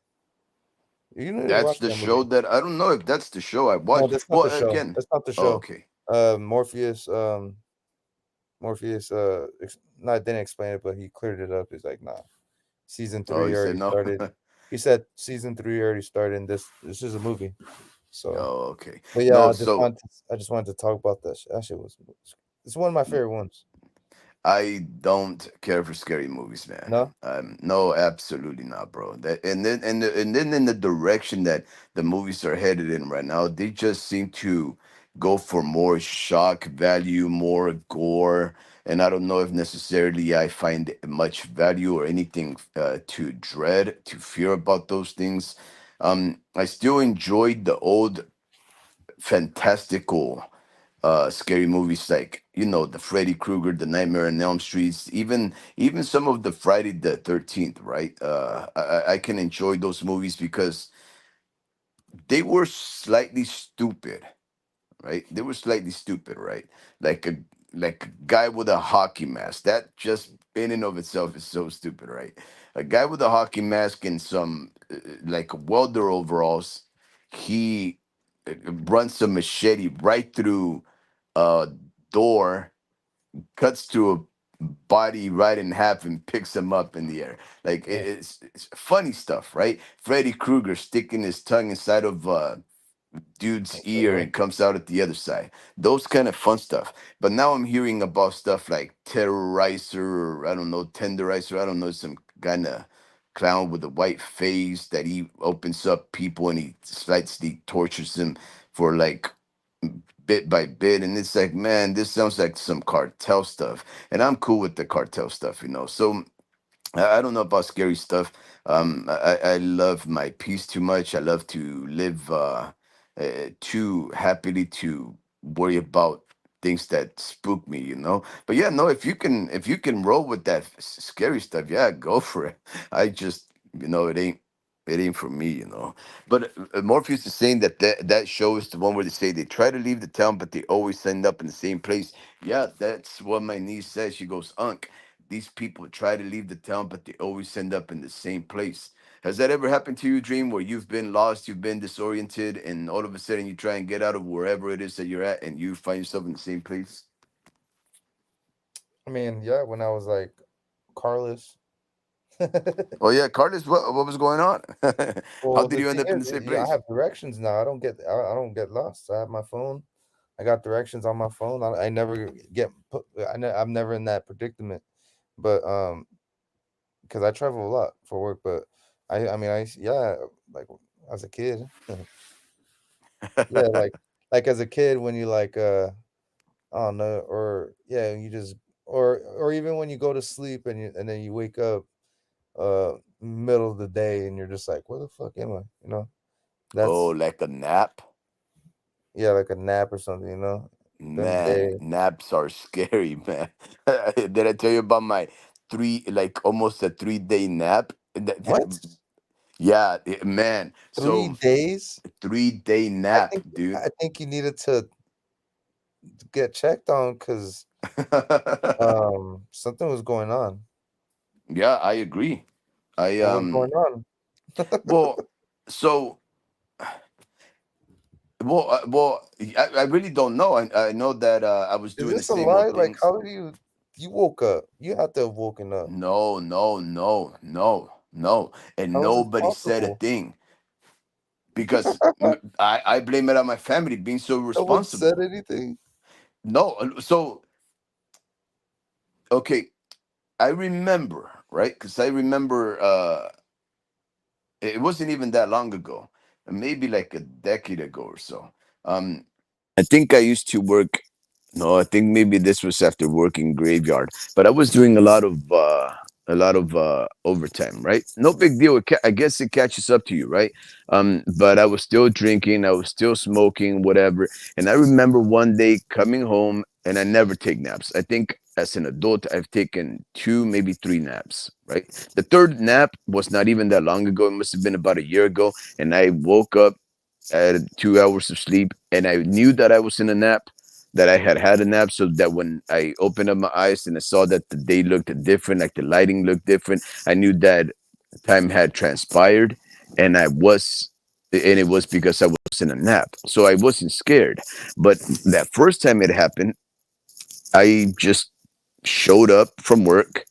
You need to That's watch the that show movie. that I don't know if that's the show I No, watched. that's not Well, the show. again, That's not the oh, show. okay. Morpheus, Morpheus, not didn't explain it, but he cleared it up. He's like, nah, season Oh, three you said already no. started. He said season three already started, and this is a movie. So, Oh, okay. but yeah, No, so I just wanted to talk about that. That shit was, it's one of my favorite ones. I don't care for scary movies, man. No, No, absolutely not, bro. That and then in the direction that the movies are headed in right now, they just seem to go for more shock value, more gore, and I don't know if necessarily I find much value or anything to dread, to fear about those things. I still enjoyed the old fantastical scary movies like the Freddy Krueger, the Nightmare on Elm Streets, even some of the Friday the 13th, right? I can enjoy those movies because they were slightly stupid, right? They were slightly stupid, right? Like a guy with a hockey mask. That just in and of itself is so stupid, right? A guy with a hockey mask and some like welder overalls. He runs a machete right through a door, cuts to a body right in half, and picks him up in the air. Like yeah, it's funny stuff, right? Freddy Krueger sticking his tongue inside of dude's for ear real. and comes out at the other side. Those kind of fun stuff. But now I'm hearing about stuff like Terrorizer, or I don't know, Tenderizer. I don't know, some kind of clown with a white face that he opens up people and he slightly tortures them for like bit by bit. And it's like, man, this sounds like some cartel stuff. And I'm cool with the cartel stuff, you know. So I don't know about scary stuff. I love my peace too much. I love to live too happily to worry about things that spook me, you know. But yeah, no, if you can roll with that scary stuff, yeah, go for it. I just, it ain't for me, you know. But Morpheus is saying that show is the one where they say they try to leave the town, but they always end up in the same place. Yeah, that's what my niece says. She goes, Unc, these people try to leave the town, but they always end up in the same place. Has that ever happened to you, Dream, where you've been lost, you've been disoriented, and all of a sudden you try and get out of wherever it is that you're at, and you find yourself in the same place? I mean, yeah, when I was like Carlos. Oh yeah, Carlos, what was going on? How Well, did the you end thing up in the same is, I place? have directions now. I don't get lost. I have my phone. I got directions on my phone. I never get put. I'm never in that predicament. But because I travel a lot for work. But I mean, yeah, like as a kid, yeah, like as a kid when you like I don't know, or yeah, you just or even when you go to sleep and then you wake up middle of the day and you're just like, where the fuck am I? You know, Oh, that's like a nap? yeah, like a nap or something, you know, during the Man, day. naps are scary, man. Did I tell you about my like almost a 3-day nap? What? Yeah, man. Three So days? 3-day I nap, think dude. I think you needed to get checked on because something was going on. Yeah, I agree. I What was going on? well, so I really don't know. I know that I was Is doing the this a same old lie? Like, things. how do you woke up? You have to have woken up. No, no, no, no, no, and How is this nobody said a possible? thing because I blame it on my family being so No one said responsible. anything. No, so okay, I remember, right? Because I remember it wasn't even that long ago, maybe like a decade ago or so. Um, I think I used to work. No, I think maybe this was after working graveyard, but I was doing a lot of overtime, right? No big deal. I guess it catches up to you, right? But I was still drinking, I was still smoking, whatever. And I remember one day coming home, and I never take naps. I think as an adult, I've taken two, maybe three naps, right? The third nap was not even that long ago. It must have been about a year ago, and I woke up had 2 hours of sleep, and I knew that I was in a nap, that I had had a nap, so that when I opened up my eyes and I saw that the day looked different, like the lighting looked different, I knew that time had transpired, and it was because I was in a nap, so I wasn't scared. But that first time it happened, I just showed up from work,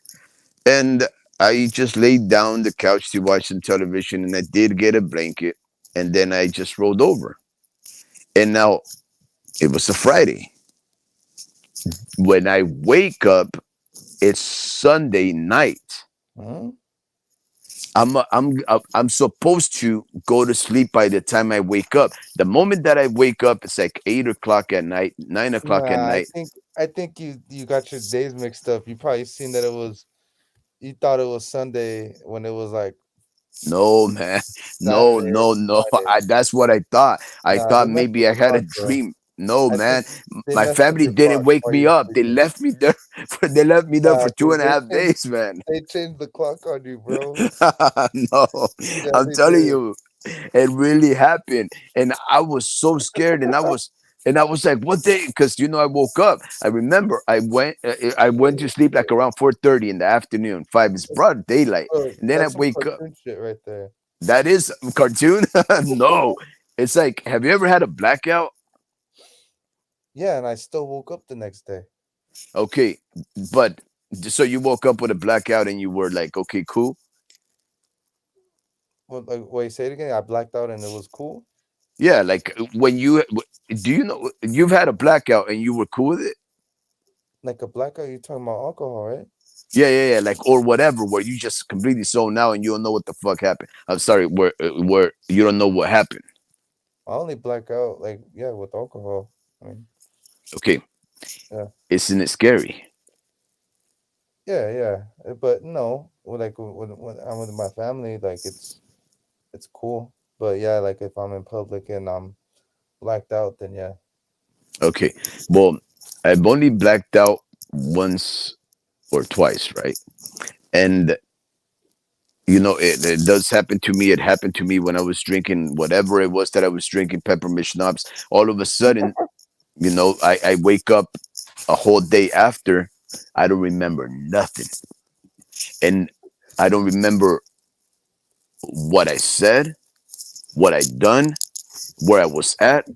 and I just laid down the couch to watch some television, and I did get a blanket, and then I just rolled over. And now it was a Friday. When I wake up, it's Sunday night. Hmm? I'm supposed to go to sleep by the time I wake up. The moment that I wake up, it's like 8 o'clock at night, 9 o'clock at Nah, night. I think you got your days mixed up. You probably seen that it was you thought it was Sunday when it was like No, man. No, Saturday or no, no. Friday. That's what I thought. I Nah, they thought messed with maybe the I had a clock, bro. dream. No, I think man. they My messed with family your didn't clock wake while me you're up. They sleeping. left me there. They left me there Nah, for two dude, and a half days, man. they changed the clock on you, bro. No, Yeah, I'm they telling did. you, it really happened, and I was so scared, and I was like, "What day?" Because I woke up. I remember I went to sleep like around 4:30 in the afternoon. Five is broad daylight, Bro, and then I that's some wake up. cartoon shit right there. That is a cartoon. No, it's like, have you ever had a blackout? Yeah, and I still woke up the next day. Okay, but so you woke up with a blackout, and you were like, "Okay, cool." What, like, wait, say it again. I blacked out and it was cool. Yeah, like when do you know you've had a blackout and you were cool with it? Like a blackout, you're talking about alcohol, right? Yeah, yeah, yeah. Like or whatever, where you just completely zoned out and you don't know what the fuck happened. I'm sorry, where you don't know what happened. I only black out like yeah with alcohol. I mean, Okay, yeah, isn't it scary? yeah. But no, like when I'm with my family, like it's cool. But yeah, like if I'm in public and I'm blacked out, then yeah. Okay, well, I've only blacked out once or twice, right? And it does happen to me. It happened to me when I was drinking whatever it was that I was drinking, peppermint schnapps. All of a sudden, I wake up a whole day after. I don't remember nothing, and I don't remember what I said, what I done, where I was at,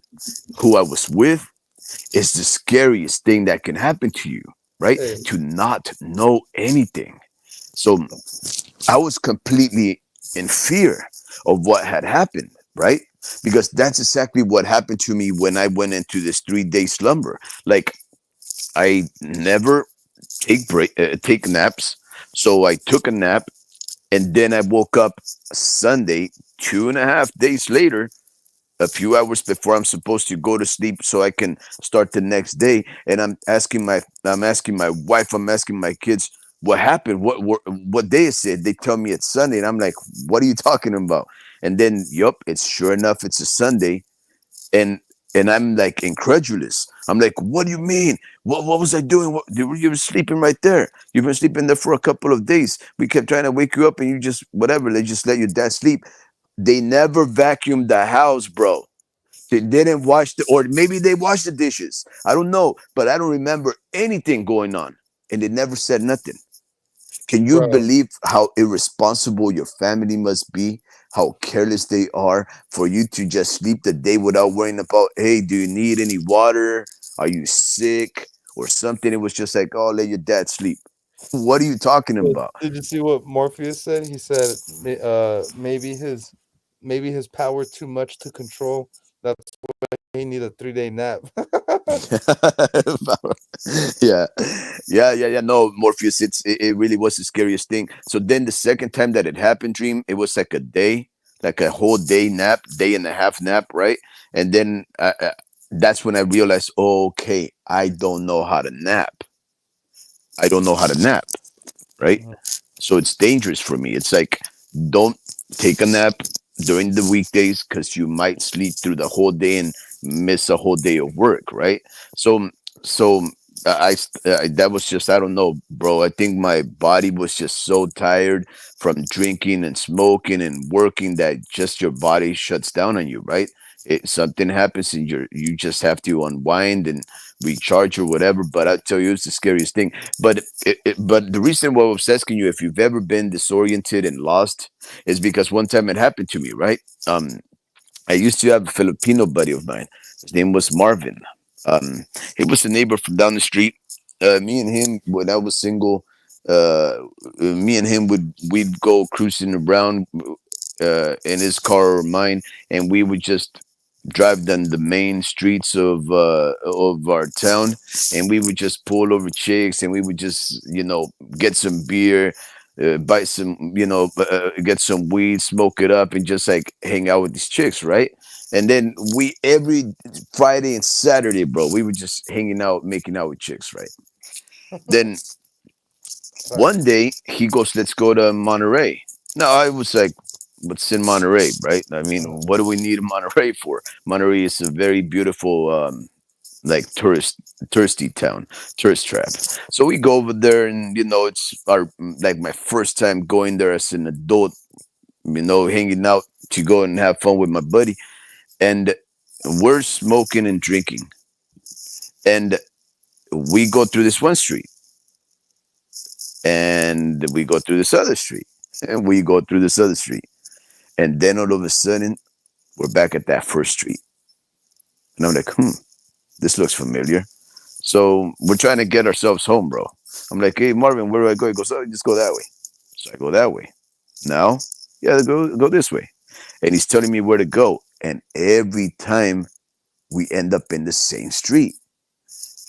who I was with. Is the scariest thing that can happen to you, right? Hey, To not know anything. So I was completely in fear of what had happened, right? Because that's exactly what happened to me when I went into this 3 day slumber. Like I never take naps, so I took a nap, and then I woke up Sunday, 2.5 days later, a few hours before I'm supposed to go to sleep so I can start the next day. And I'm asking my wife, I'm asking my kids, what happened? What day is it? They tell me it's Sunday, and I'm like, what are you talking about? And then, yup, it's sure enough, it's a Sunday, and I'm like incredulous. I'm like, what do you mean? What was I doing? You were sleeping right there. You've been sleeping there for a couple of days. We kept trying to wake you up, and you just whatever. They just let your dad sleep. They never vacuumed the house, bro. They didn't wash or maybe they washed the dishes. I don't know, but I don't remember anything going on. And they never said nothing. Can you bro, believe how irresponsible your family must be how careless they are for you to just sleep the day without worrying about, hey, do you need any water? Are you sick or something? It was just like, oh, let your dad sleep. What are you talking But about? did you see what Morpheus said? He said, maybe his power too much to control. That's why he need a 3 day nap." Yeah, yeah. No, Morpheus, it really was the scariest thing. So then the second time that it happened, Dream, it was like a day, like a whole day nap, day and a half nap, right? And then that's when I realized, okay, I don't know how to nap. I don't know how to nap, right? Mhm. So it's dangerous for me. It's like, don't take a nap during the weekdays because you might sleep through the whole day and miss a whole day of work, right? So, so that was just, I don't know, bro. I think my body was just so tired from drinking and smoking and working that just your body shuts down on you, right? Something happens and you just have to unwind and recharge or whatever. But I tell you, it's the scariest thing. But the reason why I was asking you if you've ever been disoriented and lost is because one time it happened to me, right? I used to have a Filipino buddy of mine. His name was Marvin. He was a neighbor from down the street. Me and him, when I was single, me and him we'd go cruising around in his car or mine, and we would just drive down the main streets of our town, and we would just pull over chicks, and we would just get some beer, buy some get some weed, smoke it up, and just like hang out with these chicks, right? And then we every Friday and Saturday, bro, we were just hanging out, making out with chicks, right? Then Right. one day he goes, "Let's go to Monterey." Now I was like, "What's in Monterey, right? I mean, Mhm. what do we need Monterey for?" Monterey is a very beautiful, like touristy town, tourist trap. So we go over there, and it's our like my first time going there as an adult. Hanging out to go and have fun with my buddy, and we're smoking and drinking, and we go through this one street, and we go through this other street, and we go through this other street. And then all of a sudden, we're back at that first street. And I'm like, this looks familiar. So we're trying to get ourselves home, bro. I'm like, hey, Marvin, where do I go? He goes, oh, just go that way. So I go that way. Now, yeah, go this way. And he's telling me where to go. And every time we end up in the same street.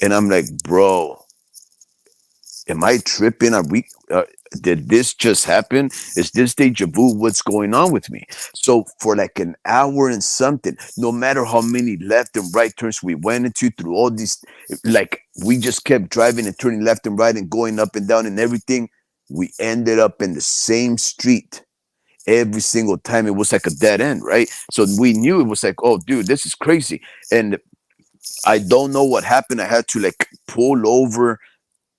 And I'm like, bro, am I tripping? Did this just happen? Is this deja vu? What's going on with me? So for like an hour and something, no matter how many left and right turns we went into through all these, like we just kept driving and turning left and right and going up and down and everything. We ended up in the same street every single time. It was like a dead end, right? So we knew it was like, oh, dude, this is crazy. And I don't know what happened. I had to like pull over,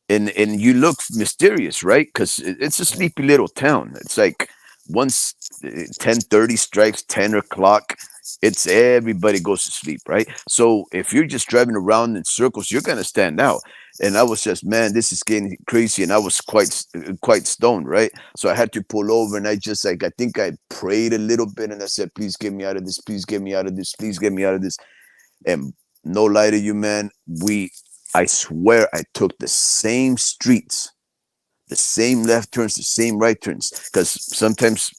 and you look mysterious, right? Because it's a sleepy little town. It's like once 10:30 strikes, 10 o'clock, it's everybody goes to sleep, right? So if you're just driving around in circles, you're gonna stand out. And I was just, man, this is getting crazy, and I was quite stoned, right? So I had to pull over, and I just like I think I prayed a little bit, and I said, please get me out of this, please get me out of this, please get me out of this. And no lie to you, man, I swear I took the same streets, the same left turns, the same right turns. Because sometimes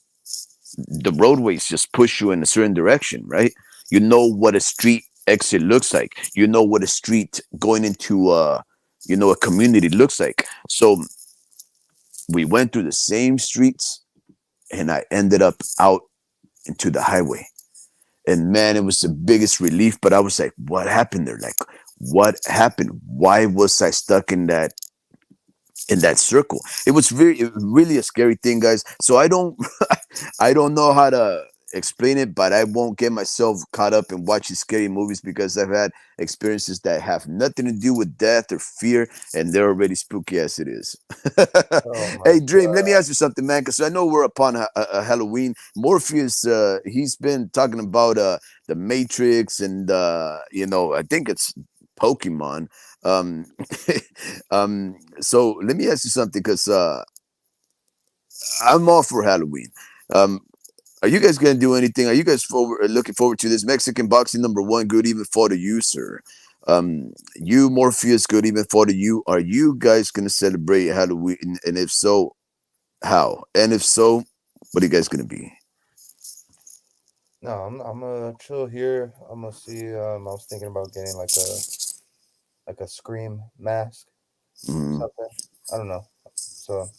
the roadways just push you in a certain direction, right? You know what a street exit looks like. You know what a street going into a community looks like. So we went through the same streets, and I ended up out into the highway. And man, it was the biggest relief. But I was like, what happened there? Like, what happened? Why was I stuck in that circle? It was really a scary thing, guys. So I don't I don't know how to explain it, but I won't get myself caught up in watching scary movies because I've had experiences that have nothing to do with death or fear, and they're already spooky as it is. Oh my Hey, Dream, let me god. ask you something, man, because I know we're upon a Halloween. Morpheus, he's been talking about the Matrix, and I think it's Pokemon. Um, so let me ask you something, because I'm all for Halloween. Um, Are you guys gonna do anything? Are you guys looking forward to this Mexican boxing number one? Good even for the you, sir. You Morpheus, good even for the you. Are you guys gonna celebrate Halloween? And if so, how? And if so, what are you guys gonna be? No, I'm gonna chill here. I'm gonna see. I was thinking about getting like a scream mask, Mhm. something. I don't know. So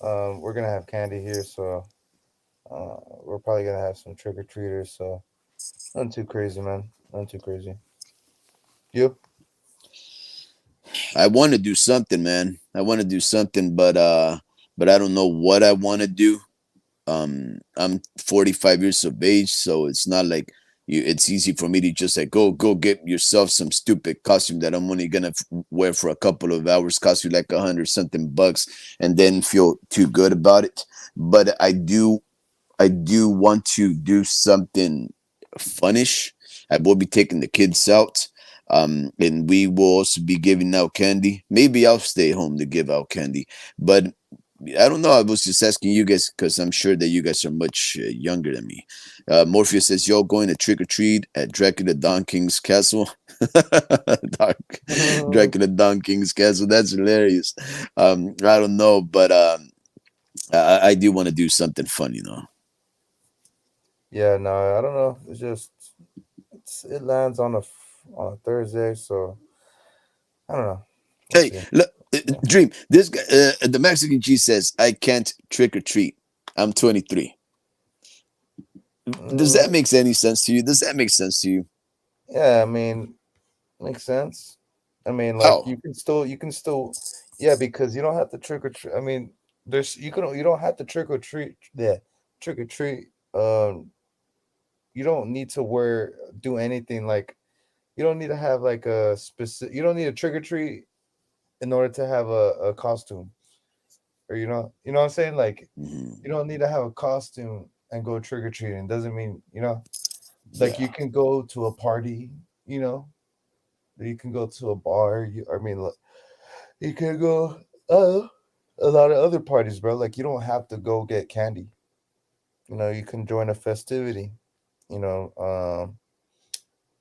we're gonna have candy here, so we're probably gonna have some trick or treaters. So nothing too crazy, man. Nothing too crazy. You? I want to do something, man. I want to do something, but I don't know what I want to do. I'm 45 years of age, so it's not like it's easy for me to just like go get yourself some stupid costume that I'm only gonna wear for a couple of hours, cost you like 100 something bucks, and then feel too good about it. But I do want to do something funnish. I will be taking the kids out. And we will also be giving out candy. Maybe I'll stay home to give out candy. But I don't know. I was just asking you guys because I'm sure that you guys are much younger than me. Morpheus says, "Y'all going to trick or treat at Dracula Don King's castle?" Dark Dracula Don King's castle. That's hilarious. I don't know, but I do want to do something fun, you know. Yeah, no, I don't know. It's just it lands on on a Thursday, so I don't know. We'll Hey, see. look, Yeah. Dream. This guy, the Mexican G says, "I can't trick or treat. I'm 23." Does that Mm, make any sense to you? Does that make sense to you? yeah, I mean, makes sense. I mean, like How? you can still, yeah, because you don't have to trick or treat. I mean, you don't have to trick or treat. Yeah, trick or treat. You don't need to do anything like you don't need to have like a specific. You don't need a trick or treat in order to have a costume, or you know what I'm saying. Like, Mhm. you don't need to have a costume and go trick or treating. Doesn't mean like Yeah. you can go to a party. You know, you can go to a bar. I mean, you can go a lot of other parties, bro. Like you don't have to go get candy. You can join a festivity. You know,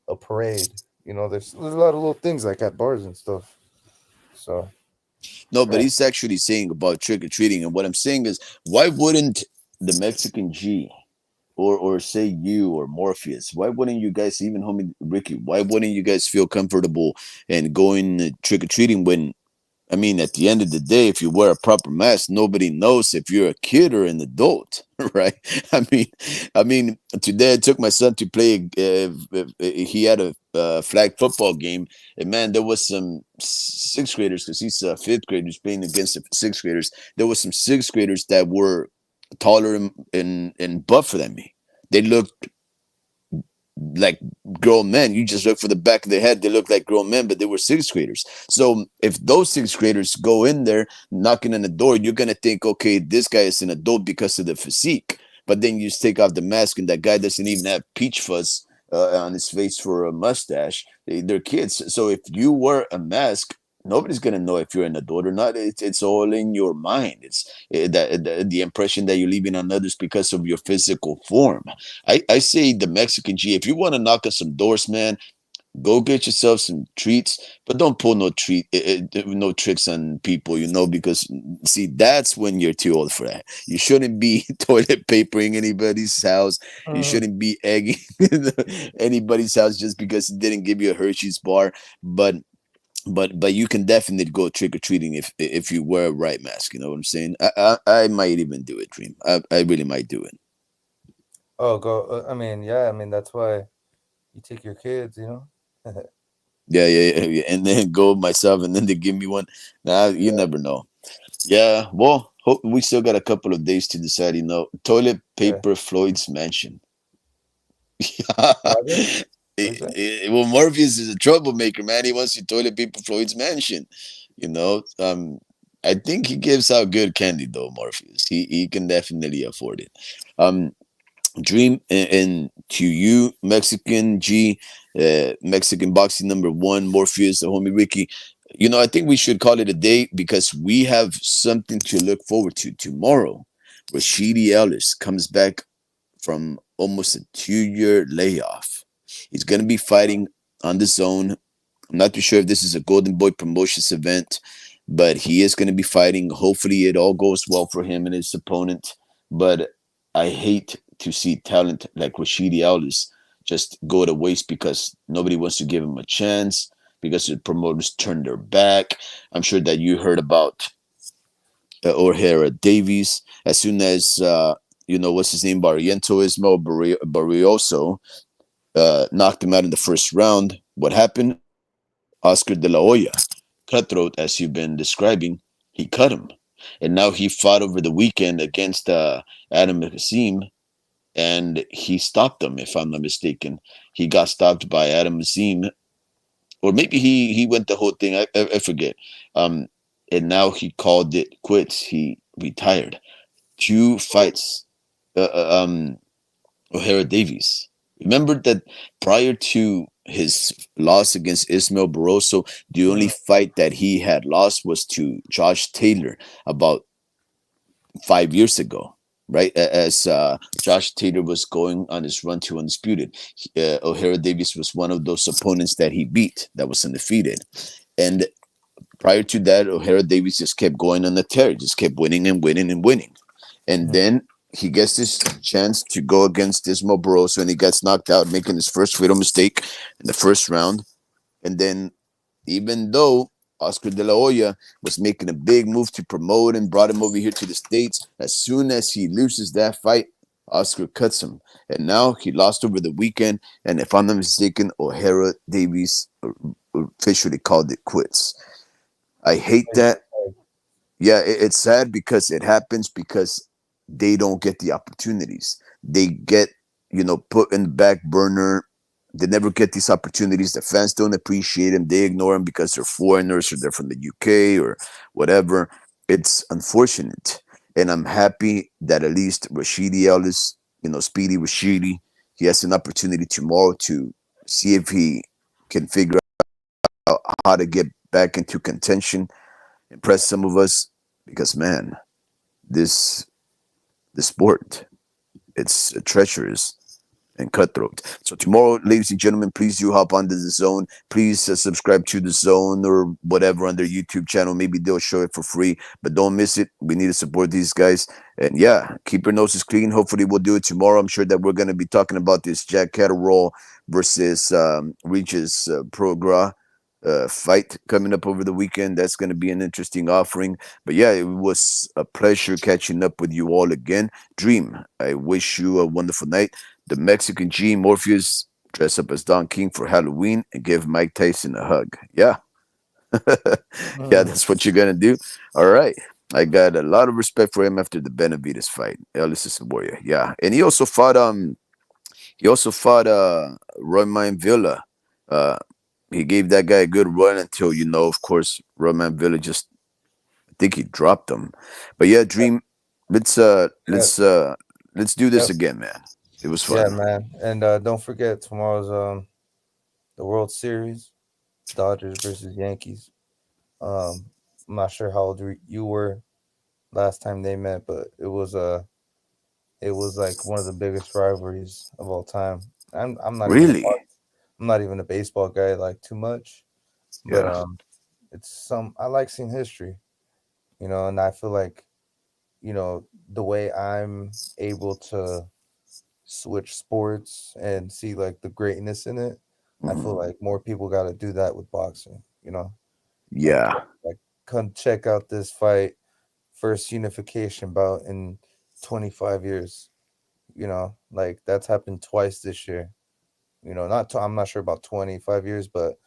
a parade. There's a lot of little things like at bars and stuff. So No, but right. he's actually saying about trick or treating, and what I'm saying is, why wouldn't the Mexican G or say you or Morpheus, why wouldn't you guys, even homie Ricky, why wouldn't you guys feel comfortable and going trick or treating when I mean, at the end of the day, if you wear a proper mask, nobody knows if you're a kid or an adult, right? I mean, today I took my son to play. He had a flag football game, and man, there was some sixth graders because he's a fifth grader who's playing against the sixth graders. There was some sixth graders that were taller and buffer than me. They looked like grown men. You just look for the back of their head, they look like grown men, but they were sixth graders. So if those sixth graders go in there knocking on the door, you're gonna think, okay, this guy is an adult because of the physique. But then you just take off the mask, and that guy doesn't even have peach fuzz on his face for a mustache. They're kids. So if you wear a mask, nobody's gonna know if you're an adult or not. It's all in your mind. It's the impression that you're leaving on others because of your physical form. I say the Mexican G. If you want to knock on some doors, man, go get yourself some treats, but don't pull no tricks on people, because see that's when you're too old for that. You shouldn't be toilet papering anybody's house. You Mhm. shouldn't be egging anybody's house just because it didn't give you a Hershey's bar. But you can definitely go trick or treating if you wear a right mask. You know what I'm saying? I might even do it, Dream. I really might do it. Oh, go. I mean, yeah. I mean, that's why you take your kids. Yeah, yeah, yeah, yeah. And then go myself, and then they give me one. Nah, you Yeah. never know. Yeah, well, we still got a couple of days to decide. Toilet Yeah. paper Floyd's mansion. What happened? What is that? Well, Morpheus is a troublemaker, man. He wants to toilet paper Floyd's mansion. You know, I think he gives out good candy though. Morpheus, he can definitely afford it. Um, Dream and to you, Mexican G, Mexican boxing number one, Morpheus, the homie Ricky. I think we should call it a day because we have something to look forward to tomorrow. Rashidi Ellis comes back from almost a 2 year layoff. He's going to be fighting on the zone. I'm not too sure if this is a Golden Boy Promotions event, but he is going to be fighting. Hopefully, it all goes well for him and his opponent. But I hate to see talent like Rashidi Ellis just go to waste because nobody wants to give him a chance, because the promoters turned their back. I'm sure that you heard about O'Hara Davies. As soon as what's his name, Barriento Ismael Barrioso knocked him out in the first round. What happened? Oscar de la Hoya, cutthroat as you've been describing, he cut him, and now he fought over the weekend against Adam Kasim, and he stopped him. If I'm not mistaken, he got stopped by Adam Kasim, or maybe he went the whole thing. I forget. Um, and now he called it quits. He retired. Two fights. Uh, uh, um, O'Hara Davies. Remember that prior to his loss against Ismael Barroso, the only Mm, fight that he had lost was to Josh Taylor about 5 years ago, right? As Josh Taylor was going on his run to undisputed, O'Hara Davies was one of those opponents that he beat that was undefeated. And prior to that, O'Hara Davies just kept going on the tear, just kept winning and winning and winning. And mm, then he gets this chance to go against Ismael Barroso, and he gets knocked out, making his first fatal mistake in the first round. And then, even though Oscar de la Hoya was making a big move to promote and brought him over here to the States, as soon as he loses that fight, Oscar cuts him. And now he lost over the weekend. And if I'm not mistaken, O'Hara Davies officially called it quits. I hate it's that. Yeah, it's sad because it happens because they don't get the opportunities. They get, put in the back burner. They never get these opportunities. The fans don't appreciate them. They ignore them because they're foreigners or they're from the UK or whatever. It's unfortunate. And I'm happy that at least Rashidi Ellis, Speedy Rashidi, he has an opportunity tomorrow to see if he can figure out how to get back into contention, impress some of us, because man, this the sport, it's treacherous and cutthroat. So tomorrow, ladies and gentlemen, please do hop onto the zone. Please subscribe to the zone or whatever on their YouTube channel. Maybe they'll show it for free, but don't miss it. We need to support these guys. And yeah, keep your noses clean. Hopefully, we'll do it tomorrow. I'm sure that we're going to be talking about this Jack Catterall versus Regis Prograis fight coming up over the weekend. That's going to be an interesting offering. But yeah, it was a pleasure catching up with you all again. Dream, I wish you a wonderful night. The Mexican G Morpheus dress up as Don King for Halloween and give Mike Tyson a hug. Yeah. Yeah, mm. that's what you're gonna do. All right. I got a lot of respect for him after the Benavides fight. Ellis is a warrior. Yeah. And he also fought Roman Villa. Uh he gave that guy a good run until, of course, Roman Villa just, I think he dropped him. But yeah, Dream, let's uh Yeah, let's uh let's do this yep, again, man. It was yeah, fun. man. And don't forget tomorrow's the World Series, Dodgers versus Yankees. Um, I'm not sure how old you were last time they met, but it was like one of the biggest rivalries of all time. I'm not even Really? I'm not even a baseball guy like too much, but Yeah. it's some I like seeing history, and I feel like the way I'm able to switch sports and see like the greatness in it. I feel Mhm. like more people got to do that with boxing. Like Yeah. like come check out this fight, first unification bout in 25 years. Like that's happened twice this year. I'm not sure about 25 years, but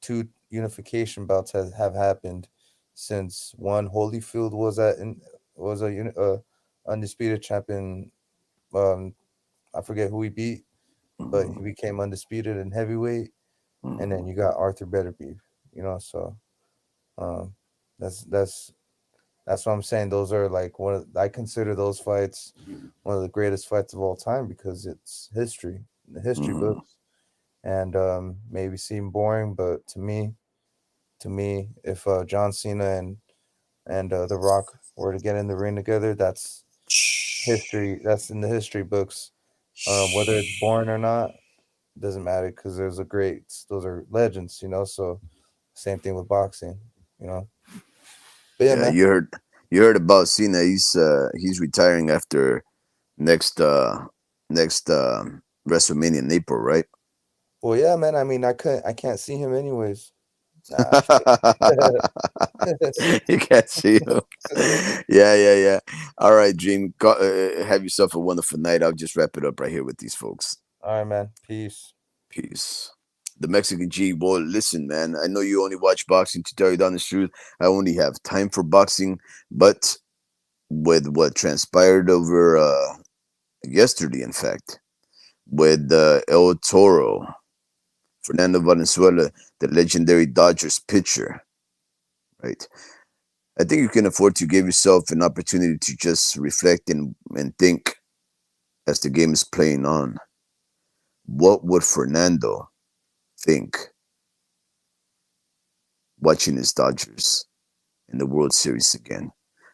two unification bouts have happened since one Holyfield was undisputed champion. Um, I forget who he beat, but he Mhm. became undisputed in heavyweight. And then Mhm. you got Arthur Beterbiev. So um, that's that's that's what I'm saying. Those are like I consider those fights one of the greatest fights of all time because it's history, the history Mhm. books, and maybe seem boring, but to me, if John Cena and The Rock were to get in the ring together, that's history. That's in the history books. Whether it's born or not, doesn't matter because there's a greats. Those are legends, you know. So same thing with boxing, you know. But yeah, Yeah, man. you heard about Cena. He's retiring after next next WrestleMania in April, right? Well, yeah, man. I mean, I can't see him anyways. Nah. You can't see him. Yeah. All right, Dream. Have yourself a wonderful night. I'll just wrap it up right here with these folks. All right, man. Peace. Peace. The Mexican G, boy, listen, man. I know you only watch boxing to tell you the honest truth. I only have time for boxing, but with what transpired over yesterday, in fact, with El Toro, Fernando Valenzuela, the legendary Dodgers pitcher, right? I think you can afford to give yourself an opportunity to just reflect and think as the game is playing on. What would Fernando think watching his Dodgers in the World Series again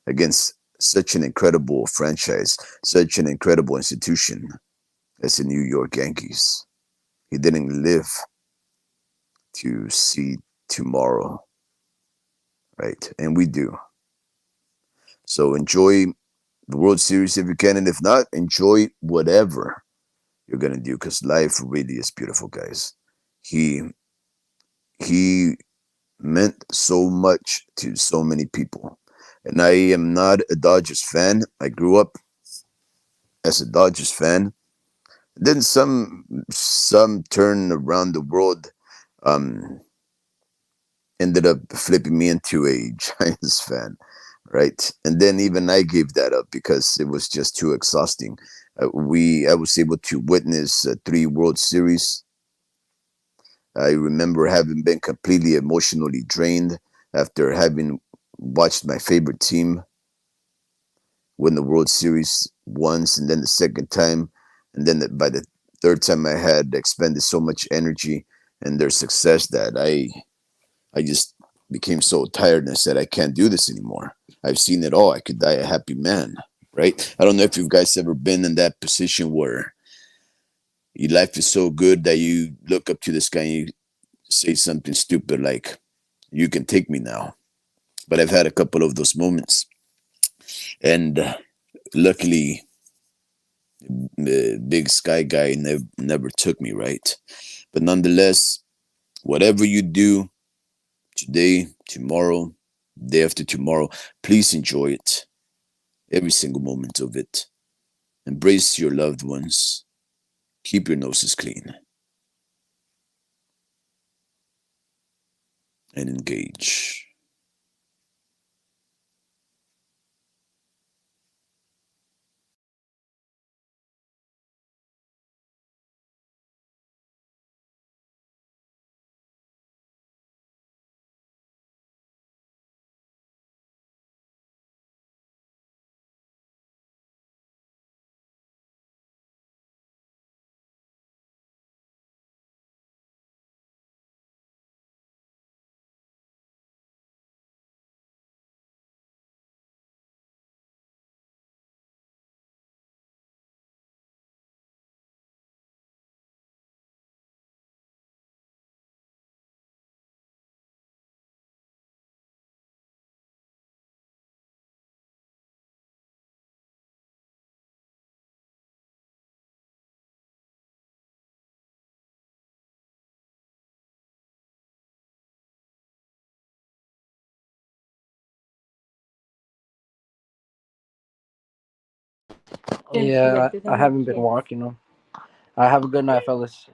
against such an incredible franchise, such an incredible institution as the New York Yankees? He didn't live to see tomorrow, right? And we do. So enjoy the World Series if you can, and if not, enjoy whatever you're gonna do because life really is beautiful, guys. He he meant so much to so many people, and I am not a Dodgers fan. I grew up as a Dodgers fan. Then some turn around the world um, ended up flipping me into a Giants fan, right? And then even I gave that up because it was just too exhausting. I was able to witness 3 World Series. I remember having been completely emotionally drained after having watched my favorite team win the World Series once, and then the second time, and then by the third time, I had expended so much energy and their success that I just became so tired and I said I can't do this anymore. I've seen it all. I could die a happy man, right? I don't know if you guys ever been in that position where your life is so good that you look up to the sky and you say something stupid like, "You can take me now." But I've had a couple of those moments, and luckily the big sky guy never took me, right? But nonetheless, whatever you do today, tomorrow, day after tomorrow, please enjoy it, every single moment of it. Embrace your loved ones, keep your noses clean, and engage. Yeah, I haven't been walking them. Have a good night, fellas.